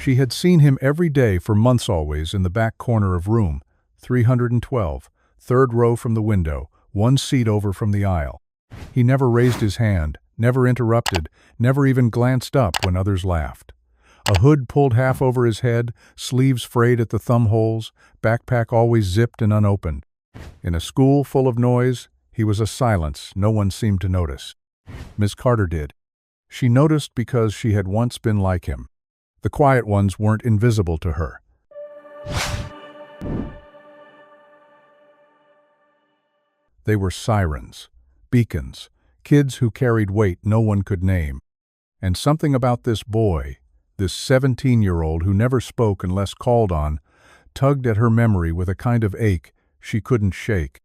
She had seen him every day for months always in the back corner of room 312, third row from the window, one seat over from the aisle. He never raised his hand, never interrupted, never even glanced up when others laughed. A hood pulled half over his head, sleeves frayed at the thumb holes, backpack always zipped and unopened. In a school full of noise, he was a silence no one seemed to notice. Miss Carter did. She noticed because she had once been like him. The quiet ones weren't invisible to her. They were sirens, beacons, kids who carried weight no one could name. And something about this boy, this 17-year-old who never spoke unless called on, tugged at her memory with a kind of ache she couldn't shake.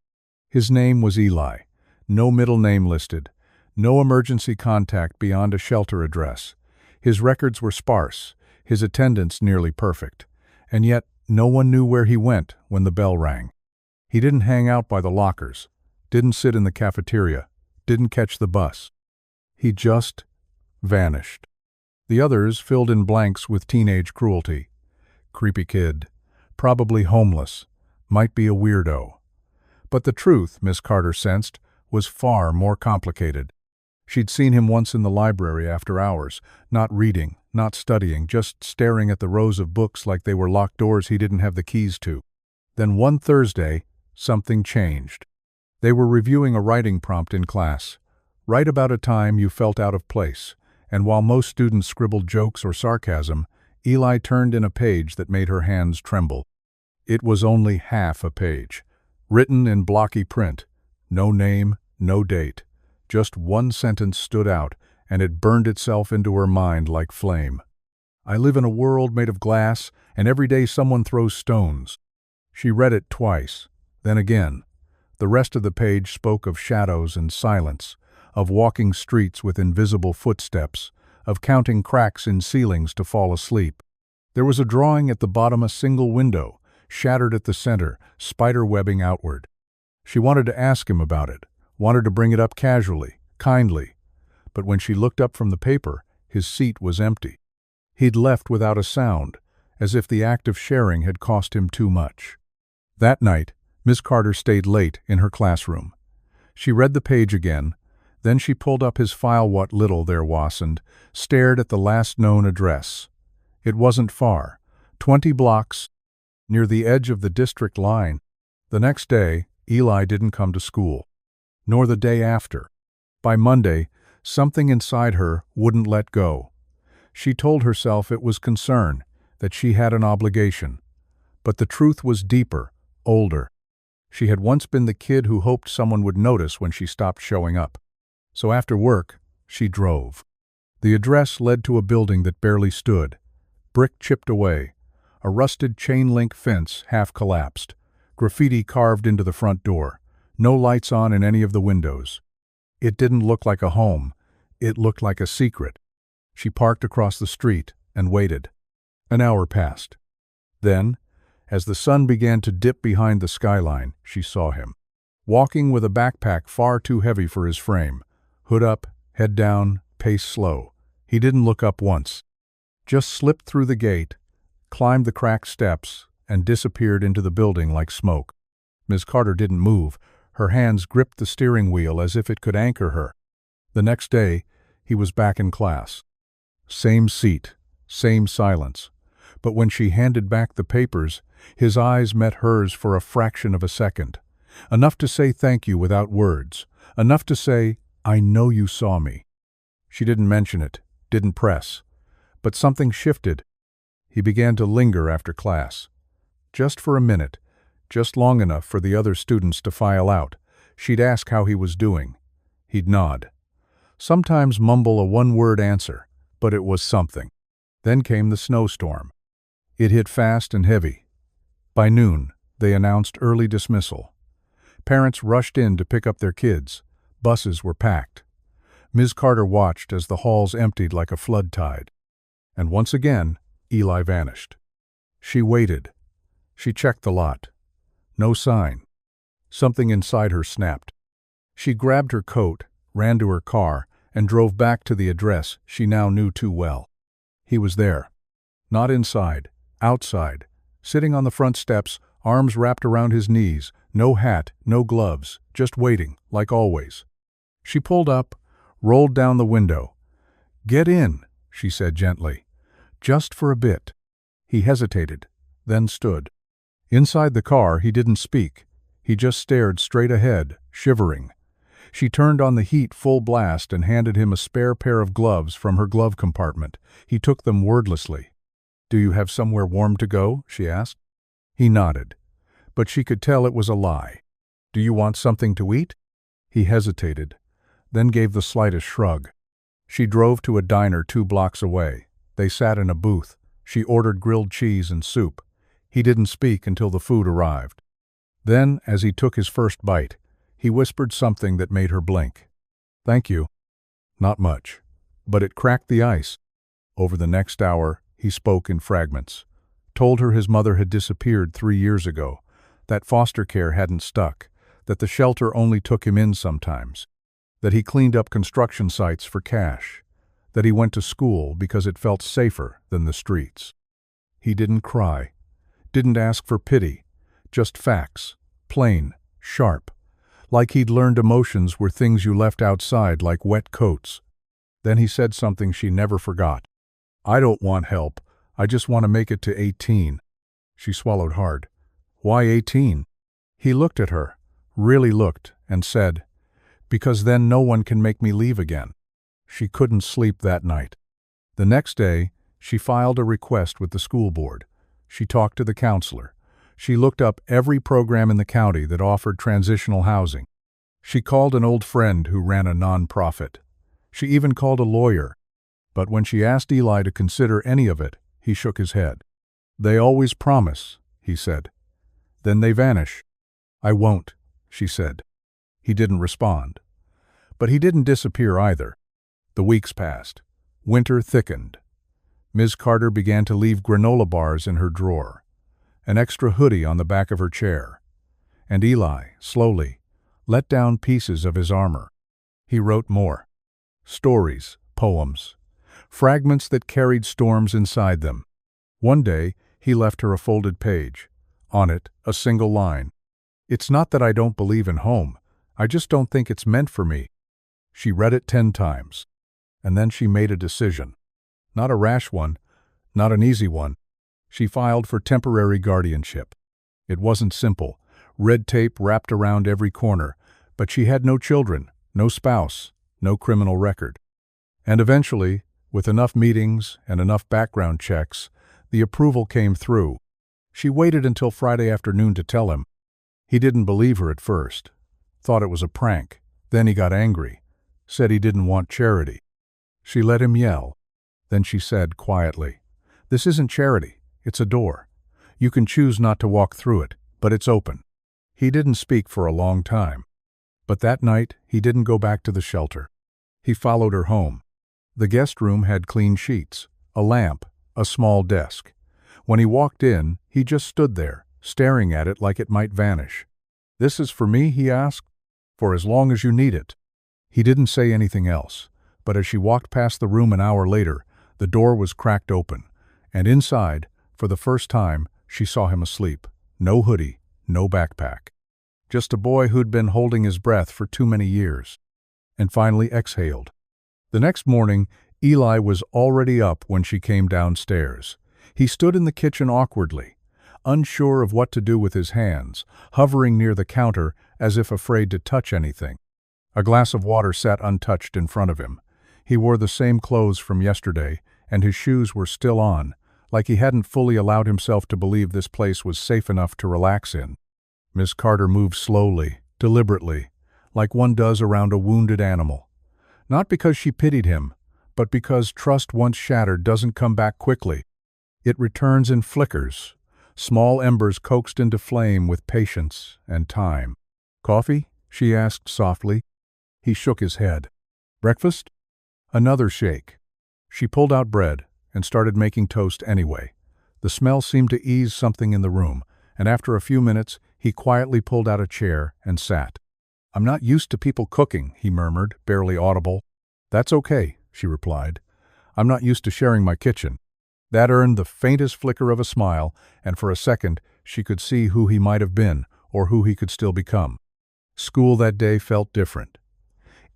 His name was Eli. No middle name listed. No emergency contact beyond a shelter address. His records were sparse, his attendance nearly perfect. And yet, no one knew where he went when the bell rang. He didn't hang out by the lockers, didn't sit in the cafeteria, didn't catch the bus. He just vanished. The others filled in blanks with teenage cruelty. Creepy kid, probably homeless, might be a weirdo. But the truth, Miss Carter sensed, was far more complicated. She'd seen him once in the library after hours, not reading, not studying, just staring at the rows of books like they were locked doors he didn't have the keys to. Then one Thursday, something changed. They were reviewing a writing prompt in class. Write about a time you felt out of place, and while most students scribbled jokes or sarcasm, Eli turned in a page that made her hands tremble. It was only half a page, written in blocky print. No name, no date. Just one sentence stood out, and it burned itself into her mind like flame. I live in a world made of glass, and every day someone throws stones. She read it twice, then again. The rest of the page spoke of shadows and silence, of walking streets with invisible footsteps, of counting cracks in ceilings to fall asleep. There was a drawing at the bottom, a single window, shattered at the center, spider webbing outward. She wanted to ask him about it, wanted to bring it up casually, kindly. But when she looked up from the paper, his seat was empty. He'd left without a sound, as if the act of sharing had cost him too much. That night, Miss Carter stayed late in her classroom. She read the page again, then she pulled up his file, what little there was, and stared at the last known address. It wasn't far, 20 blocks, near the edge of the district line. The next day, Eli didn't come to school, nor the day after. By Monday, something inside her wouldn't let go. She told herself it was concern, that she had an obligation. But the truth was deeper, older. She had once been the kid who hoped someone would notice when she stopped showing up. So after work, she drove. The address led to a building that barely stood, brick chipped away, a rusted chain-link fence half collapsed, graffiti carved into the front door, no lights on in any of the windows. It didn't look like a home, it looked like a secret. She parked across the street and waited. An hour passed. Then, as the sun began to dip behind the skyline, she saw him, walking with a backpack far too heavy for his frame, hood up, head down, pace slow. He didn't look up once, just slipped through the gate, climbed the cracked steps, and disappeared into the building like smoke. Miss Carter didn't move. Her hands gripped the steering wheel as if it could anchor her. The next day, he was back in class. Same seat, same silence. But when she handed back the papers, his eyes met hers for a fraction of a second. Enough to say thank you without words. Enough to say, I know you saw me. She didn't mention it, didn't press. But something shifted. He began to linger after class. Just for a minute, just long enough for the other students to file out. She'd ask how he was doing. He'd nod. Sometimes mumble a one-word answer, but it was something. Then came the snowstorm. It hit fast and heavy. By noon, they announced early dismissal. Parents rushed in to pick up their kids. Buses were packed. Ms. Carter watched as the halls emptied like a flood tide. And once again, Eli vanished. She waited. She checked the lot. No sign. Something inside her snapped. She grabbed her coat, ran to her car, and drove back to the address she now knew too well. He was there. Not inside, outside, sitting on the front steps, arms wrapped around his knees, no hat, no gloves, just waiting, like always. She pulled up, rolled down the window. "Get in," she said gently. "Just for a bit." He hesitated, then stood. Inside the car, he didn't speak. He just stared straight ahead, shivering. She turned on the heat full blast and handed him a spare pair of gloves from her glove compartment. He took them wordlessly. "Do you have somewhere warm to go?" she asked. He nodded, but she could tell it was a lie. "Do you want something to eat?" He hesitated, then gave the slightest shrug. She drove to a diner 2 blocks away. They sat in a booth. She ordered grilled cheese and soup. He didn't speak until the food arrived. Then, as he took his first bite, he whispered something that made her blink. "Thank you." Not much, but it cracked the ice. Over the next hour, he spoke in fragments. Told her his mother had disappeared 3 years ago, that foster care hadn't stuck, that the shelter only took him in sometimes, that he cleaned up construction sites for cash, that he went to school because it felt safer than the streets. He didn't cry, didn't ask for pity, just facts, plain, sharp, like he'd learned emotions were things you left outside like wet coats. Then he said something she never forgot. "I don't want help. I just want to make it to 18. She swallowed hard. "Why 18? He looked at her, really looked, and said, "Because then no one can make me leave again." She couldn't sleep that night. The next day, she filed a request with the school board. She talked to the counselor. She looked up every program in the county that offered transitional housing. She called an old friend who ran a nonprofit. She even called a lawyer. But when she asked Eli to consider any of it, he shook his head. "They always promise," he said. "Then they vanish." "I won't," she said. He didn't respond. But he didn't disappear either. The weeks passed. Winter thickened. Ms. Carter began to leave granola bars in her drawer, an extra hoodie on the back of her chair. And Eli, slowly, let down pieces of his armor. He wrote more. Stories, poems, fragments that carried storms inside them. One day, he left her a folded page. On it, a single line. "It's not that I don't believe in home. I just don't think it's meant for me." She read it 10 times. And then she made a decision. Not a rash one, not an easy one. She filed for temporary guardianship. It wasn't simple. Red tape wrapped around every corner. But she had no children, no spouse, no criminal record. And eventually, with enough meetings and enough background checks, the approval came through. She waited until Friday afternoon to tell him. He didn't believe her at first. Thought it was a prank. Then he got angry. Said he didn't want charity. She let him yell. Then she said quietly, "This isn't charity. It's a door. You can choose not to walk through it, but it's open." He didn't speak for a long time. But that night, he didn't go back to the shelter. He followed her home. The guest room had clean sheets, a lamp, a small desk. When he walked in, he just stood there, staring at it like it might vanish. "This is for me?" he asked. "For as long as you need it." He didn't say anything else, but as she walked past the room an hour later, the door was cracked open, and inside, for the first time, she saw him asleep. No hoodie, no backpack. Just a boy who'd been holding his breath for too many years. And finally exhaled. The next morning, Eli was already up when she came downstairs. He stood in the kitchen awkwardly, unsure of what to do with his hands, hovering near the counter as if afraid to touch anything. A glass of water sat untouched in front of him. He wore the same clothes from yesterday, and his shoes were still on, like he hadn't fully allowed himself to believe this place was safe enough to relax in. Miss Carter moved slowly, deliberately, like one does around a wounded animal. Not because she pitied him, but because trust once shattered doesn't come back quickly. It returns in flickers, small embers coaxed into flame with patience and time. "Coffee?" she asked softly. He shook his head. "Breakfast?" Another shake. She pulled out bread and started making toast anyway. The smell seemed to ease something in the room, and after a few minutes, he quietly pulled out a chair and sat. "I'm not used to people cooking," he murmured, barely audible. "That's okay," she replied. "I'm not used to sharing my kitchen." That earned the faintest flicker of a smile, and for a second she could see who he might have been, or who he could still become. School that day felt different.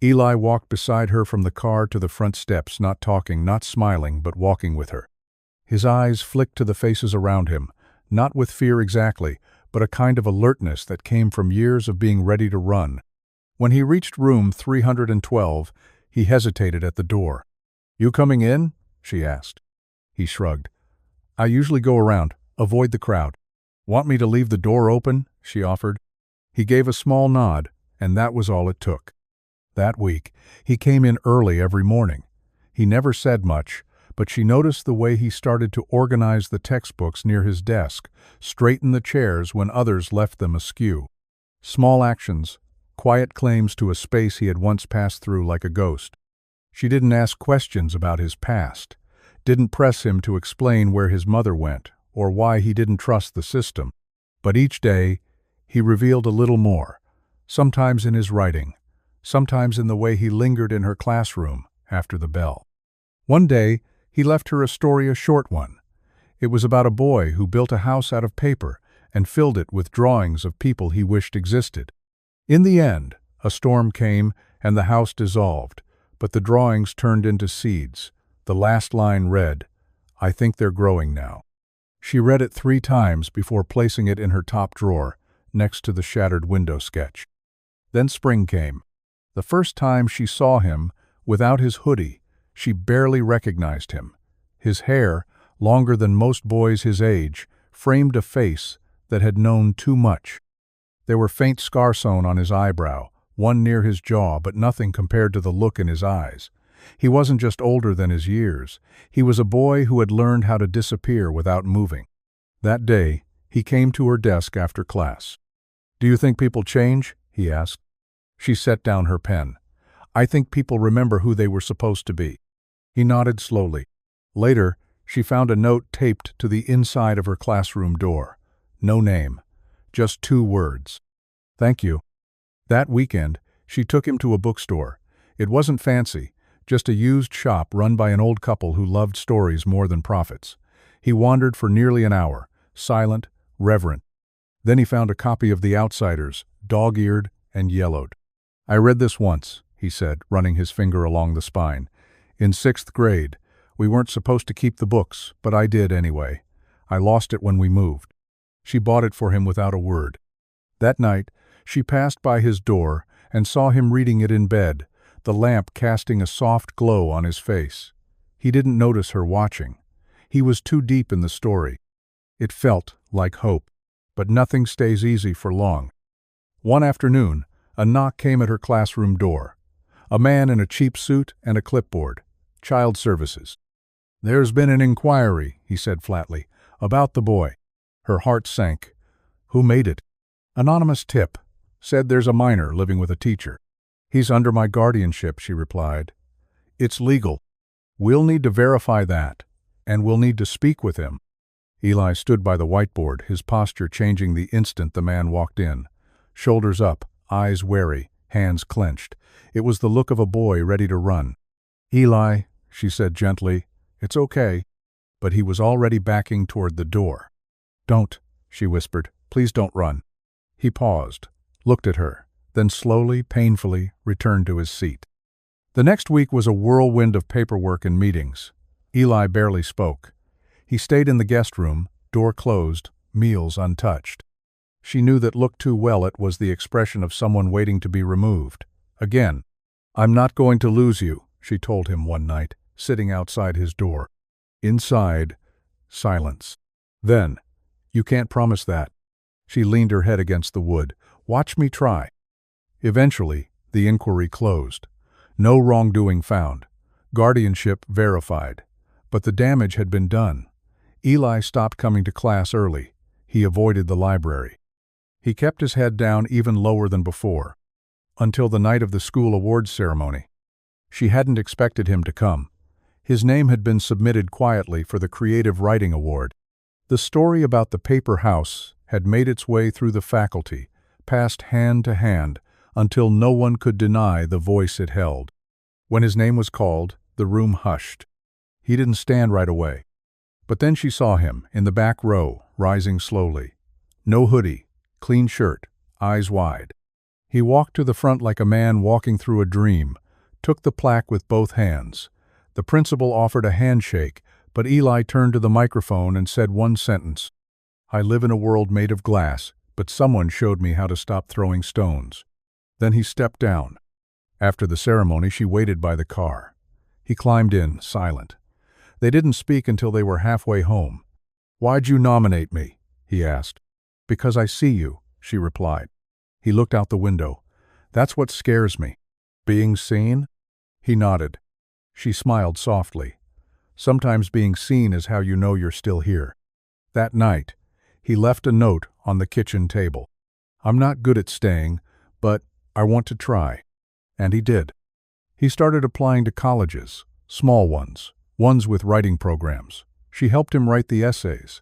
Eli walked beside her from the car to the front steps, not talking, not smiling, but walking with her. His eyes flicked to the faces around him, not with fear exactly, but a kind of alertness that came from years of being ready to run. When he reached room 312, he hesitated at the door. "You coming in?" she asked. He shrugged. "I usually go around, avoid the crowd." "Want me to leave the door open?" she offered. He gave a small nod, and that was all it took. That week, he came in early every morning. He never said much, but she noticed the way he started to organize the textbooks near his desk, straighten the chairs when others left them askew. Small actions, quiet claims to a space he had once passed through like a ghost. She didn't ask questions about his past, didn't press him to explain where his mother went or why he didn't trust the system. But each day, he revealed a little more, sometimes in his writing, sometimes in the way he lingered in her classroom after the bell. One day, he left her a story, a short one. It was about a boy who built a house out of paper and filled it with drawings of people he wished existed. In the end, a storm came and the house dissolved, but the drawings turned into seeds. The last line read, "I think they're growing now." She read it 3 times before placing it in her top drawer, next to the shattered window sketch. Then spring came. The first time she saw him, without his hoodie, she barely recognized him. His hair, longer than most boys his age, framed a face that had known too much. There were faint scars sewn on his eyebrow, one near his jaw, but nothing compared to the look in his eyes. He wasn't just older than his years. He was a boy who had learned how to disappear without moving. That day, he came to her desk after class. "Do you think people change?" he asked. She set down her pen. "I think people remember who they were supposed to be." He nodded slowly. Later, she found a note taped to the inside of her classroom door. No name, just 2 words. "Thank you." That weekend, she took him to a bookstore. It wasn't fancy, just a used shop run by an old couple who loved stories more than profits. He wandered for nearly an hour, silent, reverent. Then he found a copy of The Outsiders, dog-eared and yellowed. "I read this once," he said, running his finger along the spine. "In 6th grade. We weren't supposed to keep the books, but I did anyway. I lost it when we moved." She bought it for him without a word. That night, she passed by his door and saw him reading it in bed, the lamp casting a soft glow on his face. He didn't notice her watching. He was too deep in the story. It felt like hope. But nothing stays easy for long. One afternoon, a knock came at her classroom door. A man in a cheap suit and a clipboard. Child Services. "There's been an inquiry," he said flatly, "about the boy." Her heart sank. "Who made it?" "Anonymous tip. Said there's a minor living with a teacher." "He's under my guardianship," she replied. "It's legal. We'll need to verify that, and we'll need to speak with him." Eli stood by the whiteboard, his posture changing the instant the man walked in. Shoulders up, eyes wary, hands clenched. It was the look of a boy ready to run. "Eli," she said gently, "it's okay." But he was already backing toward the door. "Don't," she whispered. "Please don't run." He paused, looked at her, then slowly, painfully, returned to his seat. The next week was a whirlwind of paperwork and meetings. Eli barely spoke. He stayed in the guest room, door closed, meals untouched. She knew that looked too well it was the expression of someone waiting to be removed. Again. "I'm not going to lose you," she told him one night, sitting outside his door. Inside, silence. Then, "You can't promise that." She leaned her head against the wood. "Watch me try." Eventually, the inquiry closed. No wrongdoing found. Guardianship verified. But the damage had been done. Eli stopped coming to class early. He avoided the library. He kept his head down even lower than before. Until the night of the school awards ceremony. She hadn't expected him to come. His name had been submitted quietly for the Creative Writing Award. The story about the paper house had made its way through the faculty, passed hand to hand, until no one could deny the voice it held. When his name was called, the room hushed. He didn't stand right away. But then she saw him, in the back row, rising slowly. No hoodie, clean shirt, eyes wide. He walked to the front like a man walking through a dream, took the plaque with both hands. The principal offered a handshake, but Eli turned to the microphone and said one sentence. "I live in a world made of glass, but someone showed me how to stop throwing stones." Then he stepped down. After the ceremony, she waited by the car. He climbed in, silent. They didn't speak until they were halfway home. "Why'd you nominate me?" he asked. "Because I see you," she replied. He looked out the window. "That's what scares me." "Being seen?" He nodded. She smiled softly. "Sometimes being seen is how you know you're still here." That night, he left a note on the kitchen table. "I'm not good at staying, but I want to try." And he did. He started applying to colleges, small ones with writing programs. She helped him write the essays.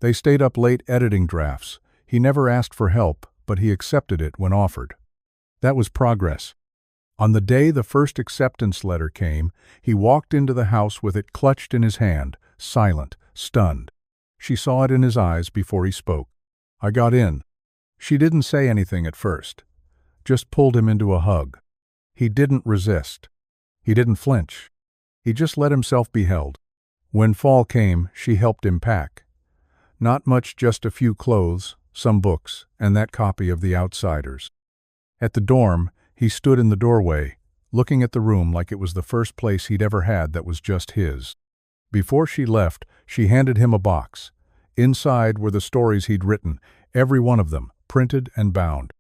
They stayed up late editing drafts. He never asked for help, but he accepted it when offered. That was progress. On the day the first acceptance letter came, he walked into the house with it clutched in his hand, silent, stunned. She saw it in his eyes before he spoke. "I got in." She didn't say anything at first, just pulled him into a hug. He didn't resist. He didn't flinch. He just let himself be held. When fall came, she helped him pack. Not much, just a few clothes, some books, and that copy of The Outsiders. At the dorm, he stood in the doorway, looking at the room like it was the first place he'd ever had that was just his. Before she left, she handed him a box. Inside were the stories he'd written, every one of them, printed and bound.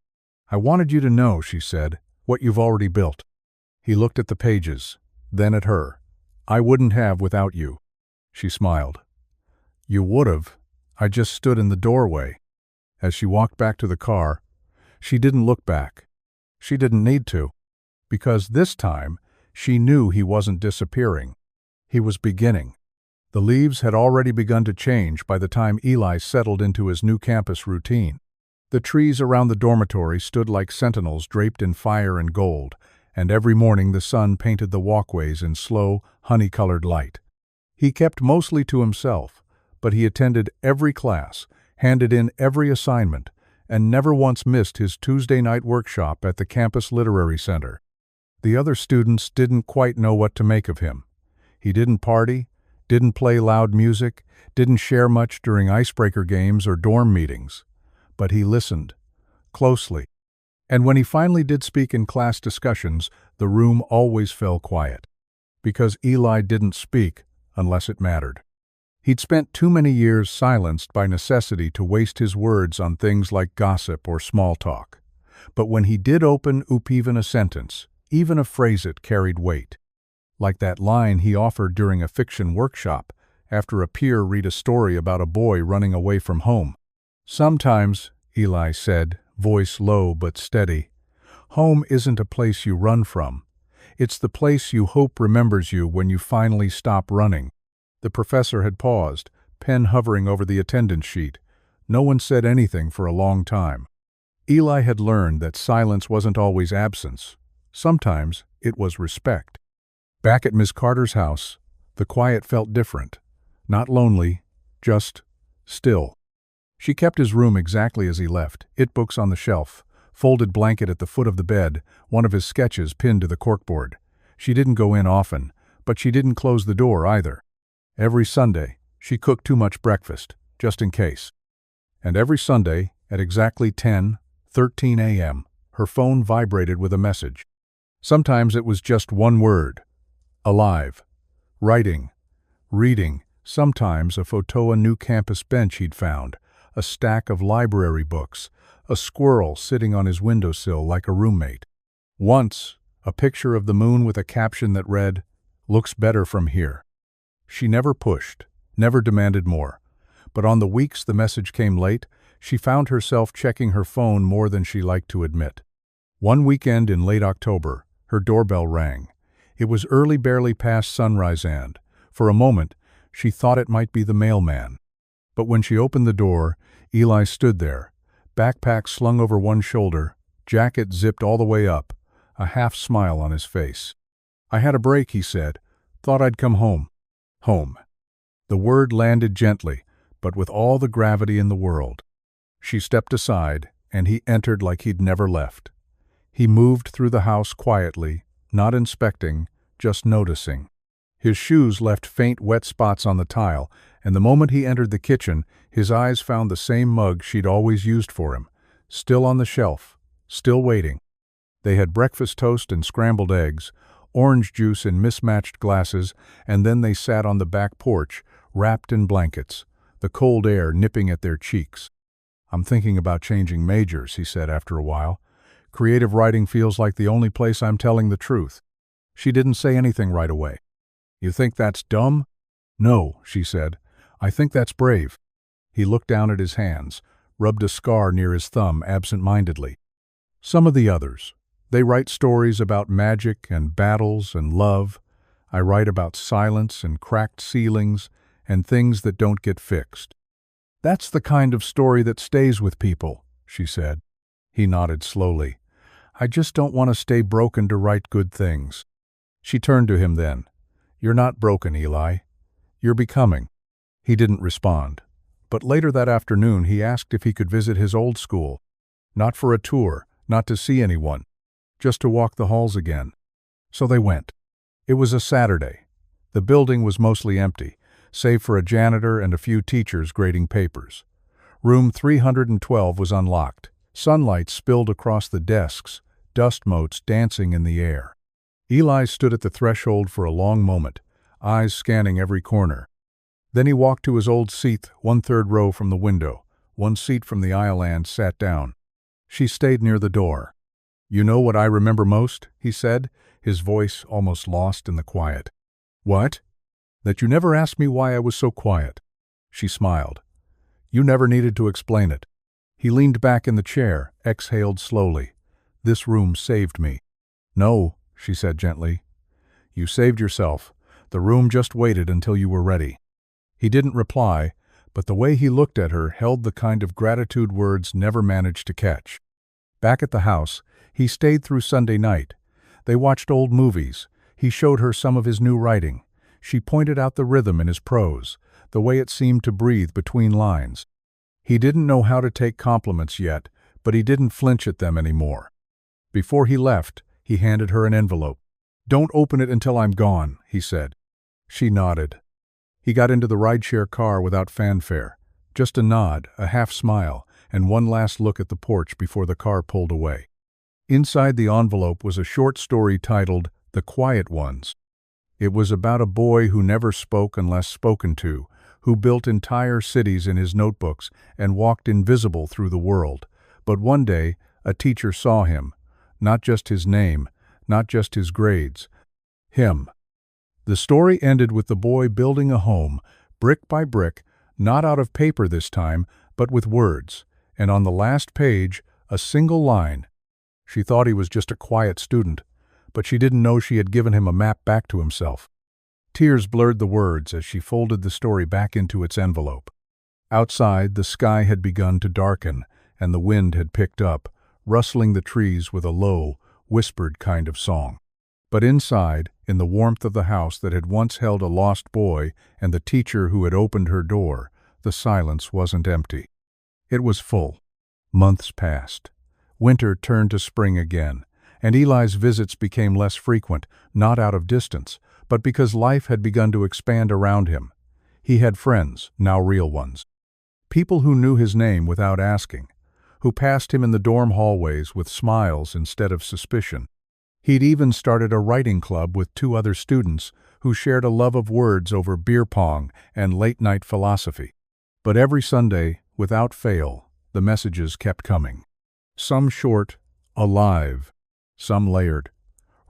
"I wanted you to know," she said, "what you've already built." He looked at the pages, then at her. "I wouldn't have without you." She smiled. "You would've. I just stood in the doorway." As she walked back to the car, she didn't look back. She didn't need to, because this time she knew he wasn't disappearing. He was beginning. The leaves had already begun to change by the time Eli settled into his new campus routine. The trees around the dormitory stood like sentinels draped in fire and gold, and every morning the sun painted the walkways in slow, honey-colored light. He kept mostly to himself, but he attended every class, handed in every assignment, and never once missed his Tuesday night workshop at the campus literary center. The other students didn't quite know what to make of him. He didn't party, didn't play loud music, didn't share much during icebreaker games or dorm meetings. But he listened, closely. And when he finally did speak in class discussions, the room always fell quiet. Because Eli didn't speak unless it mattered. He'd spent too many years silenced by necessity to waste his words on things like gossip or small talk. But when he did open up even a sentence, even a phrase, it carried weight. Like that line he offered during a fiction workshop after a peer read a story about a boy running away from home. "Sometimes," Eli said, voice low but steady, "home isn't a place you run from. It's the place you hope remembers you when you finally stop running." The professor had paused, pen hovering over the attendance sheet. No one said anything for a long time. Eli had learned that silence wasn't always absence. Sometimes it was respect. Back at Miss Carter's house, the quiet felt different. Not lonely, just still. She kept his room exactly as he left, books on the shelf, folded blanket at the foot of the bed, one of his sketches pinned to the corkboard. She didn't go in often, but she didn't close the door either. Every Sunday, she cooked too much breakfast, just in case. And every Sunday, at exactly 10:13 a.m., her phone vibrated with a message. Sometimes it was just one word: alive, writing, reading, sometimes a photo, a new campus bench he'd found, a stack of library books, a squirrel sitting on his windowsill like a roommate. Once, a picture of the moon with a caption that read, "Looks better from here." She never pushed, never demanded more. But on the weeks the message came late, she found herself checking her phone more than she liked to admit. One weekend in late October, her doorbell rang. It was early, barely past sunrise, and, for a moment, she thought it might be the mailman. But when she opened the door, Eli stood there, backpack slung over one shoulder, jacket zipped all the way up, a half smile on his face. "I had a break," he said. "Thought I'd come home." Home. The word landed gently, but with all the gravity in the world. She stepped aside, and he entered like he'd never left. He moved through the house quietly, not inspecting, just noticing. His shoes left faint wet spots on the tile, and the moment he entered the kitchen, his eyes found the same mug she'd always used for him, still on the shelf, still waiting. They had breakfast toast and scrambled eggs, orange juice in mismatched glasses, and then they sat on the back porch, wrapped in blankets, the cold air nipping at their cheeks. "I'm thinking about changing majors," he said after a while. "Creative writing feels like the only place I'm telling the truth." She didn't say anything right away. "You think that's dumb?" "No," she said. "I think that's brave." He looked down at his hands, rubbed a scar near his thumb absent-mindedly. "Some of the others. They write stories about magic and battles and love. I write about silence and cracked ceilings and things that don't get fixed." "That's the kind of story that stays with people," she said. He nodded slowly. "I just don't want to stay broken to write good things." She turned to him then. "You're not broken, Eli. You're becoming." He didn't respond. But later that afternoon he asked if he could visit his old school. Not for a tour, not to see anyone, just to walk the halls again. So they went. It was a Saturday. The building was mostly empty, save for a janitor and a few teachers grading papers. Room 312 was unlocked. Sunlight spilled across the desks, dust motes dancing in the air. Eli stood at the threshold for a long moment, eyes scanning every corner. Then he walked to his old seat, 1/3 row from the window, one seat from the aisle, and sat down. She stayed near the door. "You know what I remember most?" he said, his voice almost lost in the quiet. "What?" "That you never asked me why I was so quiet." She smiled. "You never needed to explain it." He leaned back in the chair, exhaled slowly. "This room saved me." "No," she said gently. "You saved yourself. The room just waited until you were ready." He didn't reply, but the way he looked at her held the kind of gratitude words never managed to catch. Back at the house, he stayed through Sunday night. They watched old movies. He showed her some of his new writing. She pointed out the rhythm in his prose, the way it seemed to breathe between lines. He didn't know how to take compliments yet, but he didn't flinch at them anymore. Before he left, he handed her an envelope. "Don't open it until I'm gone," he said. She nodded. He got into the rideshare car without fanfare. Just a nod, a half smile, and one last look at the porch before the car pulled away. Inside the envelope was a short story titled The Quiet Ones. It was about a boy who never spoke unless spoken to, who built entire cities in his notebooks and walked invisible through the world. But one day, a teacher saw him, not just his name, not just his grades, him. The story ended with the boy building a home, brick by brick, not out of paper this time, but with words, and on the last page, a single line. She thought he was just a quiet student, but she didn't know she had given him a map back to himself. Tears blurred the words as she folded the story back into its envelope. Outside, the sky had begun to darken, and the wind had picked up, rustling the trees with a low, whispered kind of song. But inside, in the warmth of the house that had once held a lost boy and the teacher who had opened her door, the silence wasn't empty. It was full. Months passed. Winter turned to spring again, and Eli's visits became less frequent, not out of distance, but because life had begun to expand around him. He had friends, now real ones. People who knew his name without asking, who passed him in the dorm hallways with smiles instead of suspicion. He'd even started a writing club with 2 other students who shared a love of words over beer pong and late-night philosophy. But every Sunday, without fail, the messages kept coming. Some short, alive, some layered.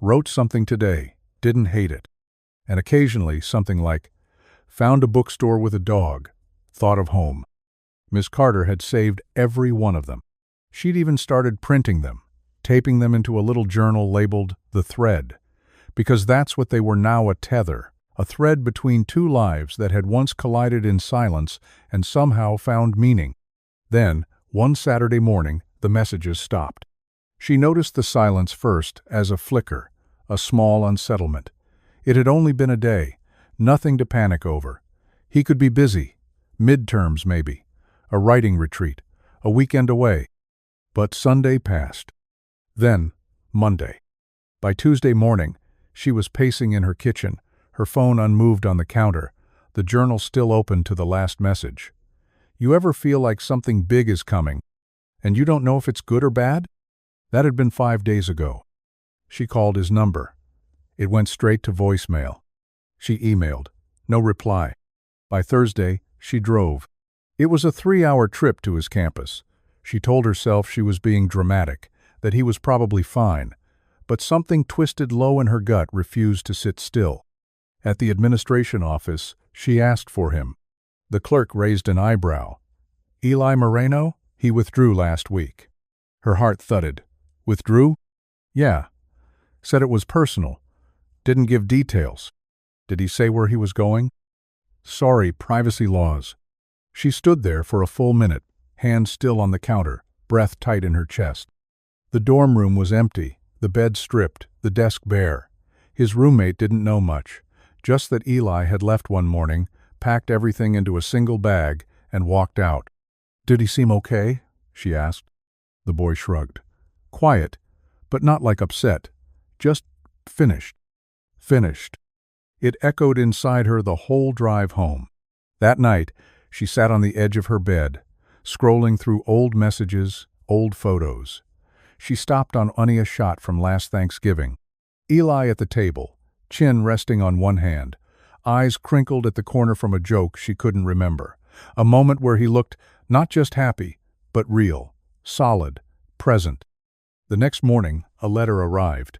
Wrote something today, didn't hate it. And occasionally something like, found a bookstore with a dog, thought of home. Miss Carter had saved every one of them. She'd even started printing them, taping them into a little journal labeled The Thread, because that's what they were now, a tether, a thread between 2 lives that had once collided in silence and somehow found meaning. Then, one Saturday morning, the messages stopped. She noticed the silence first as a flicker, a small unsettlement. It had only been a day, nothing to panic over. He could be busy. Midterms, maybe. A writing retreat. A weekend away. But Sunday passed. Then, Monday. By Tuesday morning, she was pacing in her kitchen, her phone unmoved on the counter, the journal still open to the last message. You ever feel like something big is coming, and you don't know if it's good or bad? That had been 5 days ago. She called his number. It went straight to voicemail. She emailed. No reply. By Thursday, she drove. It was a 3-hour trip to his campus. She told herself she was being dramatic, that he was probably fine, but something twisted low in her gut refused to sit still. At the administration office, she asked for him. The clerk raised an eyebrow. Eli Moreno? He withdrew last week. Her heart thudded. Withdrew? Yeah. Said it was personal. Didn't give details. Did he say where he was going? Sorry, privacy laws. She stood there for a full minute, hands still on the counter, breath tight in her chest. The dorm room was empty, the bed stripped, the desk bare. His roommate didn't know much, just that Eli had left one morning, packed everything into a single bag, and walked out. Did he seem okay? She asked. The boy shrugged. Quiet, but not like upset. Just finished. Finished. It echoed inside her the whole drive home. That night, she sat on the edge of her bed, scrolling through old messages, old photos. She stopped on only a shot from last Thanksgiving. Eli at the table, chin resting on one hand, eyes crinkled at the corner from a joke she couldn't remember. A moment where he looked not just happy, but real, solid, present. The next morning, a letter arrived.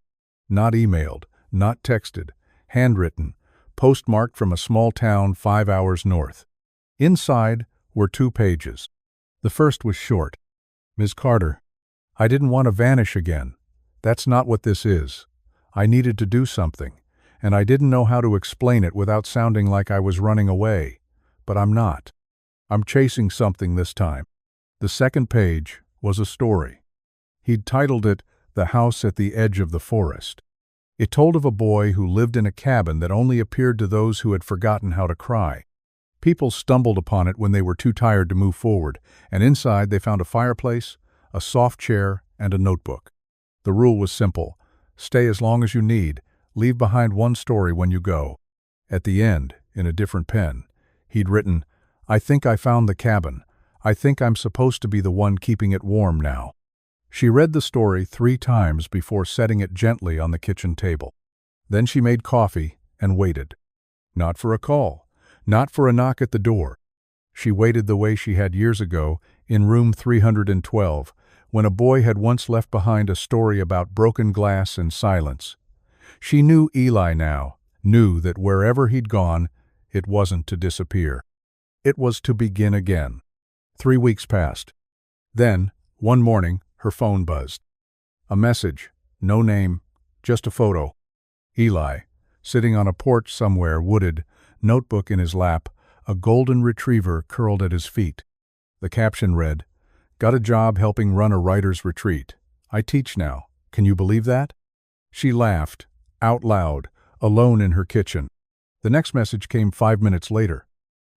Not emailed, not texted, handwritten, postmarked from a small town 5 hours north. Inside were 2 pages. The first was short. Ms. Carter, I didn't want to vanish again. That's not what this is. I needed to do something, and I didn't know how to explain it without sounding like I was running away. But I'm not. I'm chasing something this time. The second page was a story. He'd titled it, The House at the Edge of the Forest. It told of a boy who lived in a cabin that only appeared to those who had forgotten how to cry. People stumbled upon it when they were too tired to move forward, and inside they found a fireplace, a soft chair, and a notebook. The rule was simple. Stay as long as you need, leave behind one story when you go. At the end, in a different pen, he'd written, I think I found the cabin. I think I'm supposed to be the one keeping it warm now. She read the story 3 times before setting it gently on the kitchen table. Then she made coffee and waited. Not for a call, not for a knock at the door. She waited the way she had years ago in room 312, when a boy had once left behind a story about broken glass and silence. She knew Eli now, knew that wherever he'd gone, it wasn't to disappear. It was to begin again. 3 weeks passed. Then, one morning, her phone buzzed. A message, no name, just a photo. Eli, sitting on a porch somewhere wooded, notebook in his lap, a golden retriever curled at his feet. The caption read, Got a job helping run a writer's retreat. I teach now. Can you believe that? She laughed, out loud, alone in her kitchen. The next message came 5 minutes later.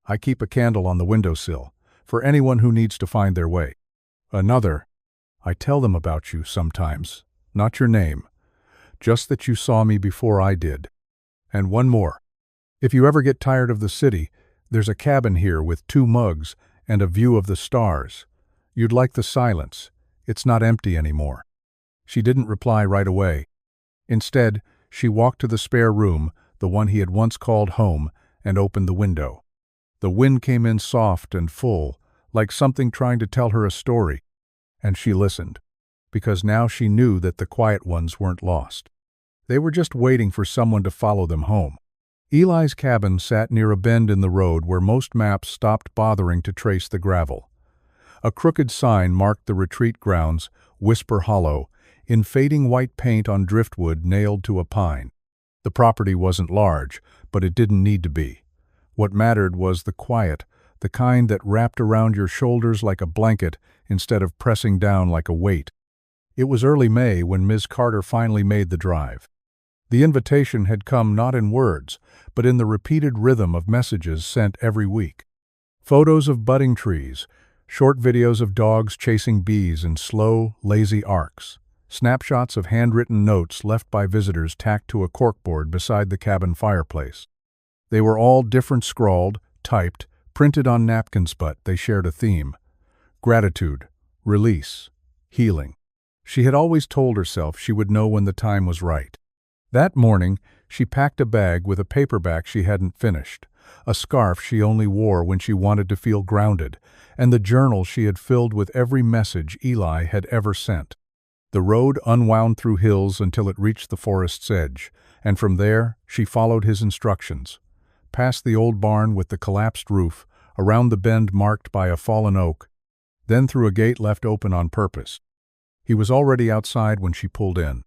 I keep a candle on the windowsill, for anyone who needs to find their way. Another, I tell them about you sometimes, not your name, just that you saw me before I did. And one more. If you ever get tired of the city, there's a cabin here with 2 mugs and a view of the stars. You'd like the silence. It's not empty anymore. She didn't reply right away. Instead, she walked to the spare room, the one he had once called home, and opened the window. The wind came in soft and full, like something trying to tell her a story. And she listened, because now she knew that the quiet ones weren't lost. They were just waiting for someone to follow them home. Eli's cabin sat near a bend in the road where most maps stopped bothering to trace the gravel. A crooked sign marked the retreat grounds, Whisper Hollow, in fading white paint on driftwood nailed to a pine. The property wasn't large, but it didn't need to be. What mattered was the quiet, the kind that wrapped around your shoulders like a blanket instead of pressing down like a weight. It was early May when Ms. Carter finally made the drive. The invitation had come not in words, but in the repeated rhythm of messages sent every week. Photos of budding trees, short videos of dogs chasing bees in slow, lazy arcs, snapshots of handwritten notes left by visitors tacked to a corkboard beside the cabin fireplace. They were all different scrawled, typed, printed on napkins, but they shared a theme: gratitude, release, healing. She had always told herself she would know when the time was right. That morning, she packed a bag with a paperback she hadn't finished, a scarf she only wore when she wanted to feel grounded, and the journal she had filled with every message Eli had ever sent. The road unwound through hills until it reached the forest's edge, and from there she followed his instructions. Past the old barn with the collapsed roof, around the bend marked by a fallen oak, then through a gate left open on purpose. He was already outside when she pulled in.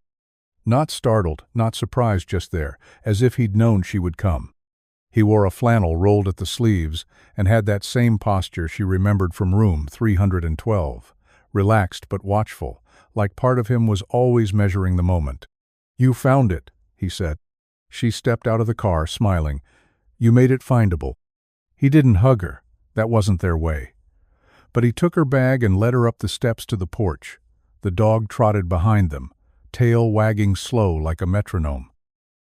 Not startled, not surprised just there, as if he'd known she would come. He wore a flannel rolled at the sleeves and had that same posture she remembered from room 312, relaxed but watchful, like part of him was always measuring the moment. "You found it," he said. She stepped out of the car, smiling. "You made it findable." He didn't hug her. That wasn't their way. But he took her bag and led her up the steps to the porch. The dog trotted behind them, tail wagging slow like a metronome.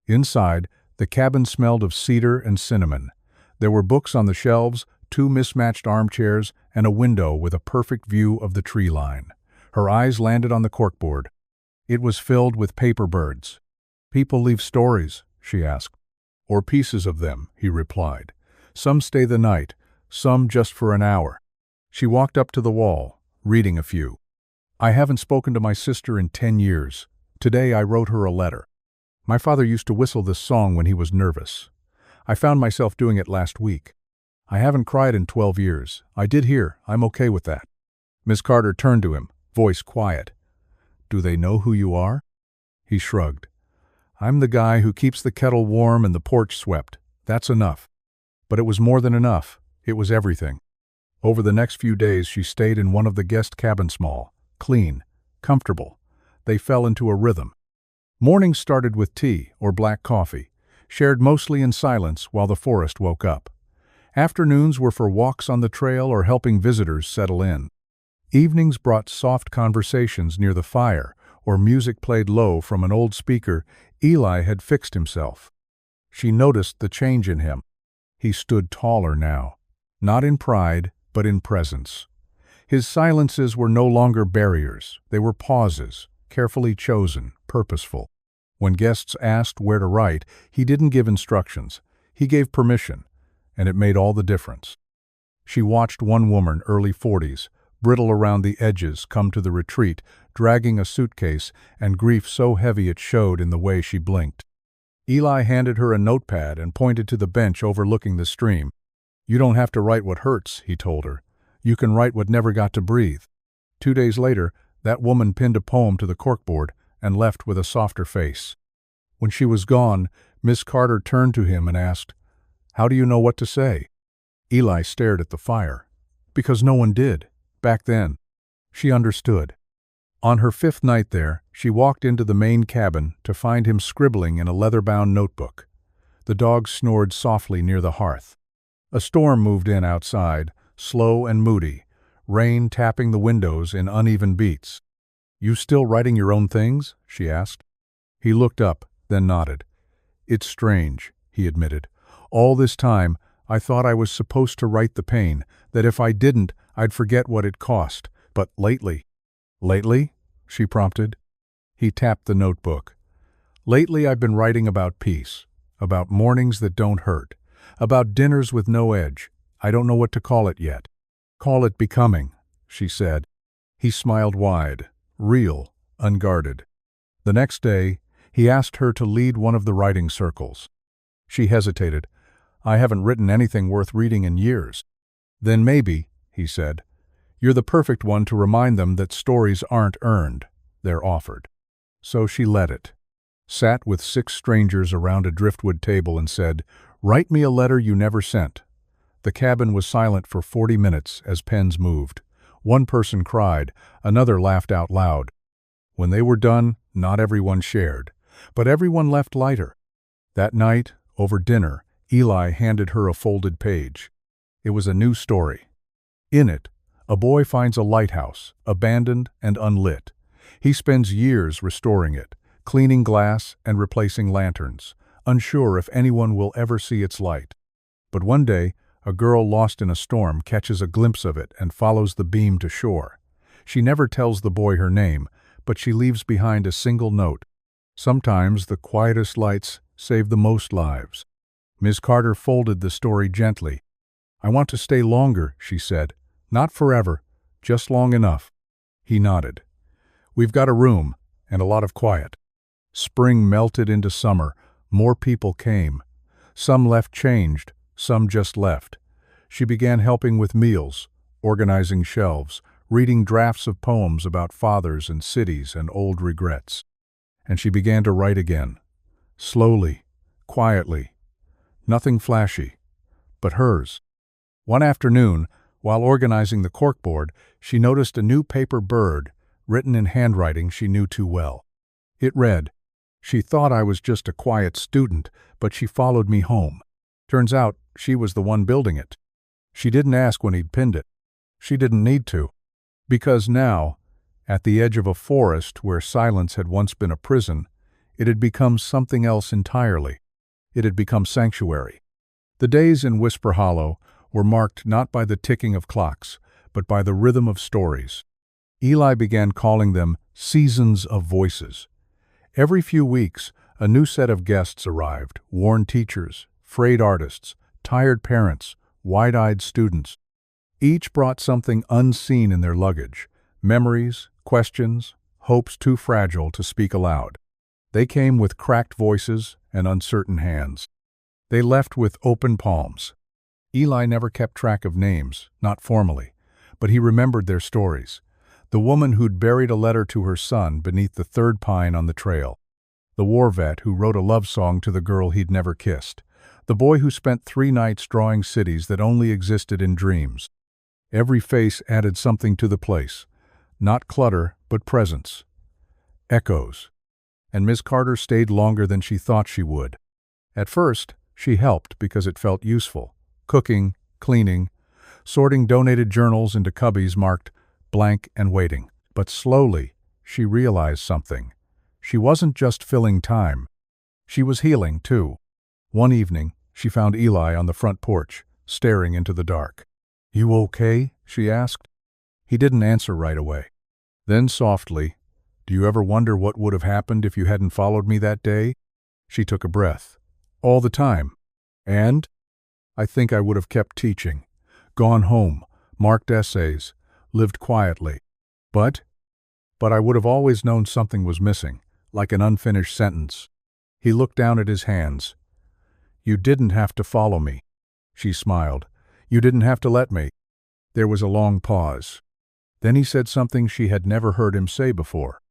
Inside, the cabin smelled of cedar and cinnamon. There were books on the shelves, 2 mismatched armchairs, and a window with a perfect view of the tree line. Her eyes landed on the corkboard. It was filled with paper birds. "People leave stories?" she asked. "Or pieces of them," he replied. "Some stay the night, some just for an hour." She walked up to the wall, reading a few. "I haven't spoken to my sister in 10 years. Today I wrote her a letter. My father used to whistle this song when he was nervous. I found myself doing it last week. I haven't cried in 12 years. I did hear. I'm okay with that." Miss Carter turned to him, voice quiet. "Do they know who you are?" He shrugged. "I'm the guy who keeps the kettle warm and the porch swept. That's enough." But it was more than enough. It was everything. Over the next few days she stayed in one of the guest cabins, small, clean, comfortable. They fell into a rhythm. Mornings started with tea or black coffee, shared mostly in silence while the forest woke up. Afternoons were for walks on the trail or helping visitors settle in. Evenings brought soft conversations near the fire or music played low from an old speaker Eli had fixed himself. She noticed the change in him. He stood taller now, not in pride, but in presence. His silences were no longer barriers, they were pauses, carefully chosen, purposeful. When guests asked where to write, he didn't give instructions, he gave permission, and it made all the difference. She watched one woman, early 40s, brittle around the edges, come to the retreat, dragging a suitcase, and grief so heavy it showed in the way she blinked. Eli handed her a notepad and pointed to the bench overlooking the stream. "You don't have to write what hurts," he told her. "You can write what never got to breathe." 2 days later, that woman pinned a poem to the corkboard and left with a softer face. When she was gone, Miss Carter turned to him and asked, "How do you know what to say?" Eli stared at the fire. "Because no one did, back then." She understood. On her 5th night there, she walked into the main cabin to find him scribbling in a leather-bound notebook. The dog snored softly near the hearth. A storm moved in outside, slow and moody, rain tapping the windows in uneven beats. "You still writing your own things?" she asked. He looked up, then nodded. "It's strange," he admitted. "All this time, I thought I was supposed to write the pain, that if I didn't, I'd forget what it cost. But lately—" "Lately?" she prompted. He tapped the notebook. "Lately I've been writing about peace, about mornings that don't hurt, about dinners with no edge. I don't know what to call it yet." "Call it becoming," she said. He smiled wide, real, unguarded. The next day, he asked her to lead one of the writing circles. She hesitated. "I haven't written anything worth reading in years." "Then maybe," he said, "you're the perfect one to remind them that stories aren't earned, they're offered." So she led it. Sat with 6 strangers around a driftwood table and said, "Write me a letter you never sent." The cabin was silent for 40 minutes as pens moved. One person cried, another laughed out loud. When they were done, not everyone shared. But everyone left lighter. That night, over dinner, Eli handed her a folded page. It was a new story. In it, a boy finds a lighthouse, abandoned and unlit. He spends years restoring it, cleaning glass and replacing lanterns, unsure if anyone will ever see its light. But one day, a girl lost in a storm catches a glimpse of it and follows the beam to shore. She never tells the boy her name, but she leaves behind a single note. Sometimes the quietest lights save the most lives. Ms. Carter folded the story gently. "I want to stay longer," she said. "Not forever, just long enough." He nodded. "We've got a room, and a lot of quiet." Spring melted into summer. More people came. Some left changed, some just left. She began helping with meals, organizing shelves, reading drafts of poems about fathers and cities and old regrets. And she began to write again. Slowly, quietly. Nothing flashy, but hers. One afternoon, while organizing the corkboard, she noticed a new paper bird, written in handwriting she knew too well. It read, "She thought I was just a quiet student, but she followed me home. Turns out she was the one building it." She didn't ask when he'd pinned it. She didn't need to. Because now, at the edge of a forest where silence had once been a prison, it had become something else entirely. It had become sanctuary. The days in Whisper Hollow were marked not by the ticking of clocks, but by the rhythm of stories. Eli began calling them seasons of voices. Every few weeks, a new set of guests arrived, worn teachers, frayed artists, tired parents, wide-eyed students. Each brought something unseen in their luggage, memories, questions, hopes too fragile to speak aloud. They came with cracked voices and uncertain hands. They left with open palms. Eli never kept track of names, not formally, but he remembered their stories. The woman who'd buried a letter to her son beneath the third pine on the trail. The war vet who wrote a love song to the girl he'd never kissed. The boy who spent 3 nights drawing cities that only existed in dreams. Every face added something to the place. Not clutter, but presence. Echoes. And Ms. Carter stayed longer than she thought she would. At first, she helped because it felt useful. Cooking, cleaning, sorting donated journals into cubbies marked blank and waiting. But slowly, she realized something. She wasn't just filling time. She was healing, too. One evening, she found Eli on the front porch, staring into the dark. "You okay?" she asked. He didn't answer right away. Then softly, "Do you ever wonder what would have happened if you hadn't followed me that day?" She took a breath. "All the time. And? I think I would have kept teaching. Gone home, marked essays, lived quietly. But I would have always known something was missing, like an unfinished sentence." He looked down at his hands. "You didn't have to follow me." She smiled. "You didn't have to let me." There was a long pause. Then he said something she had never heard him say before.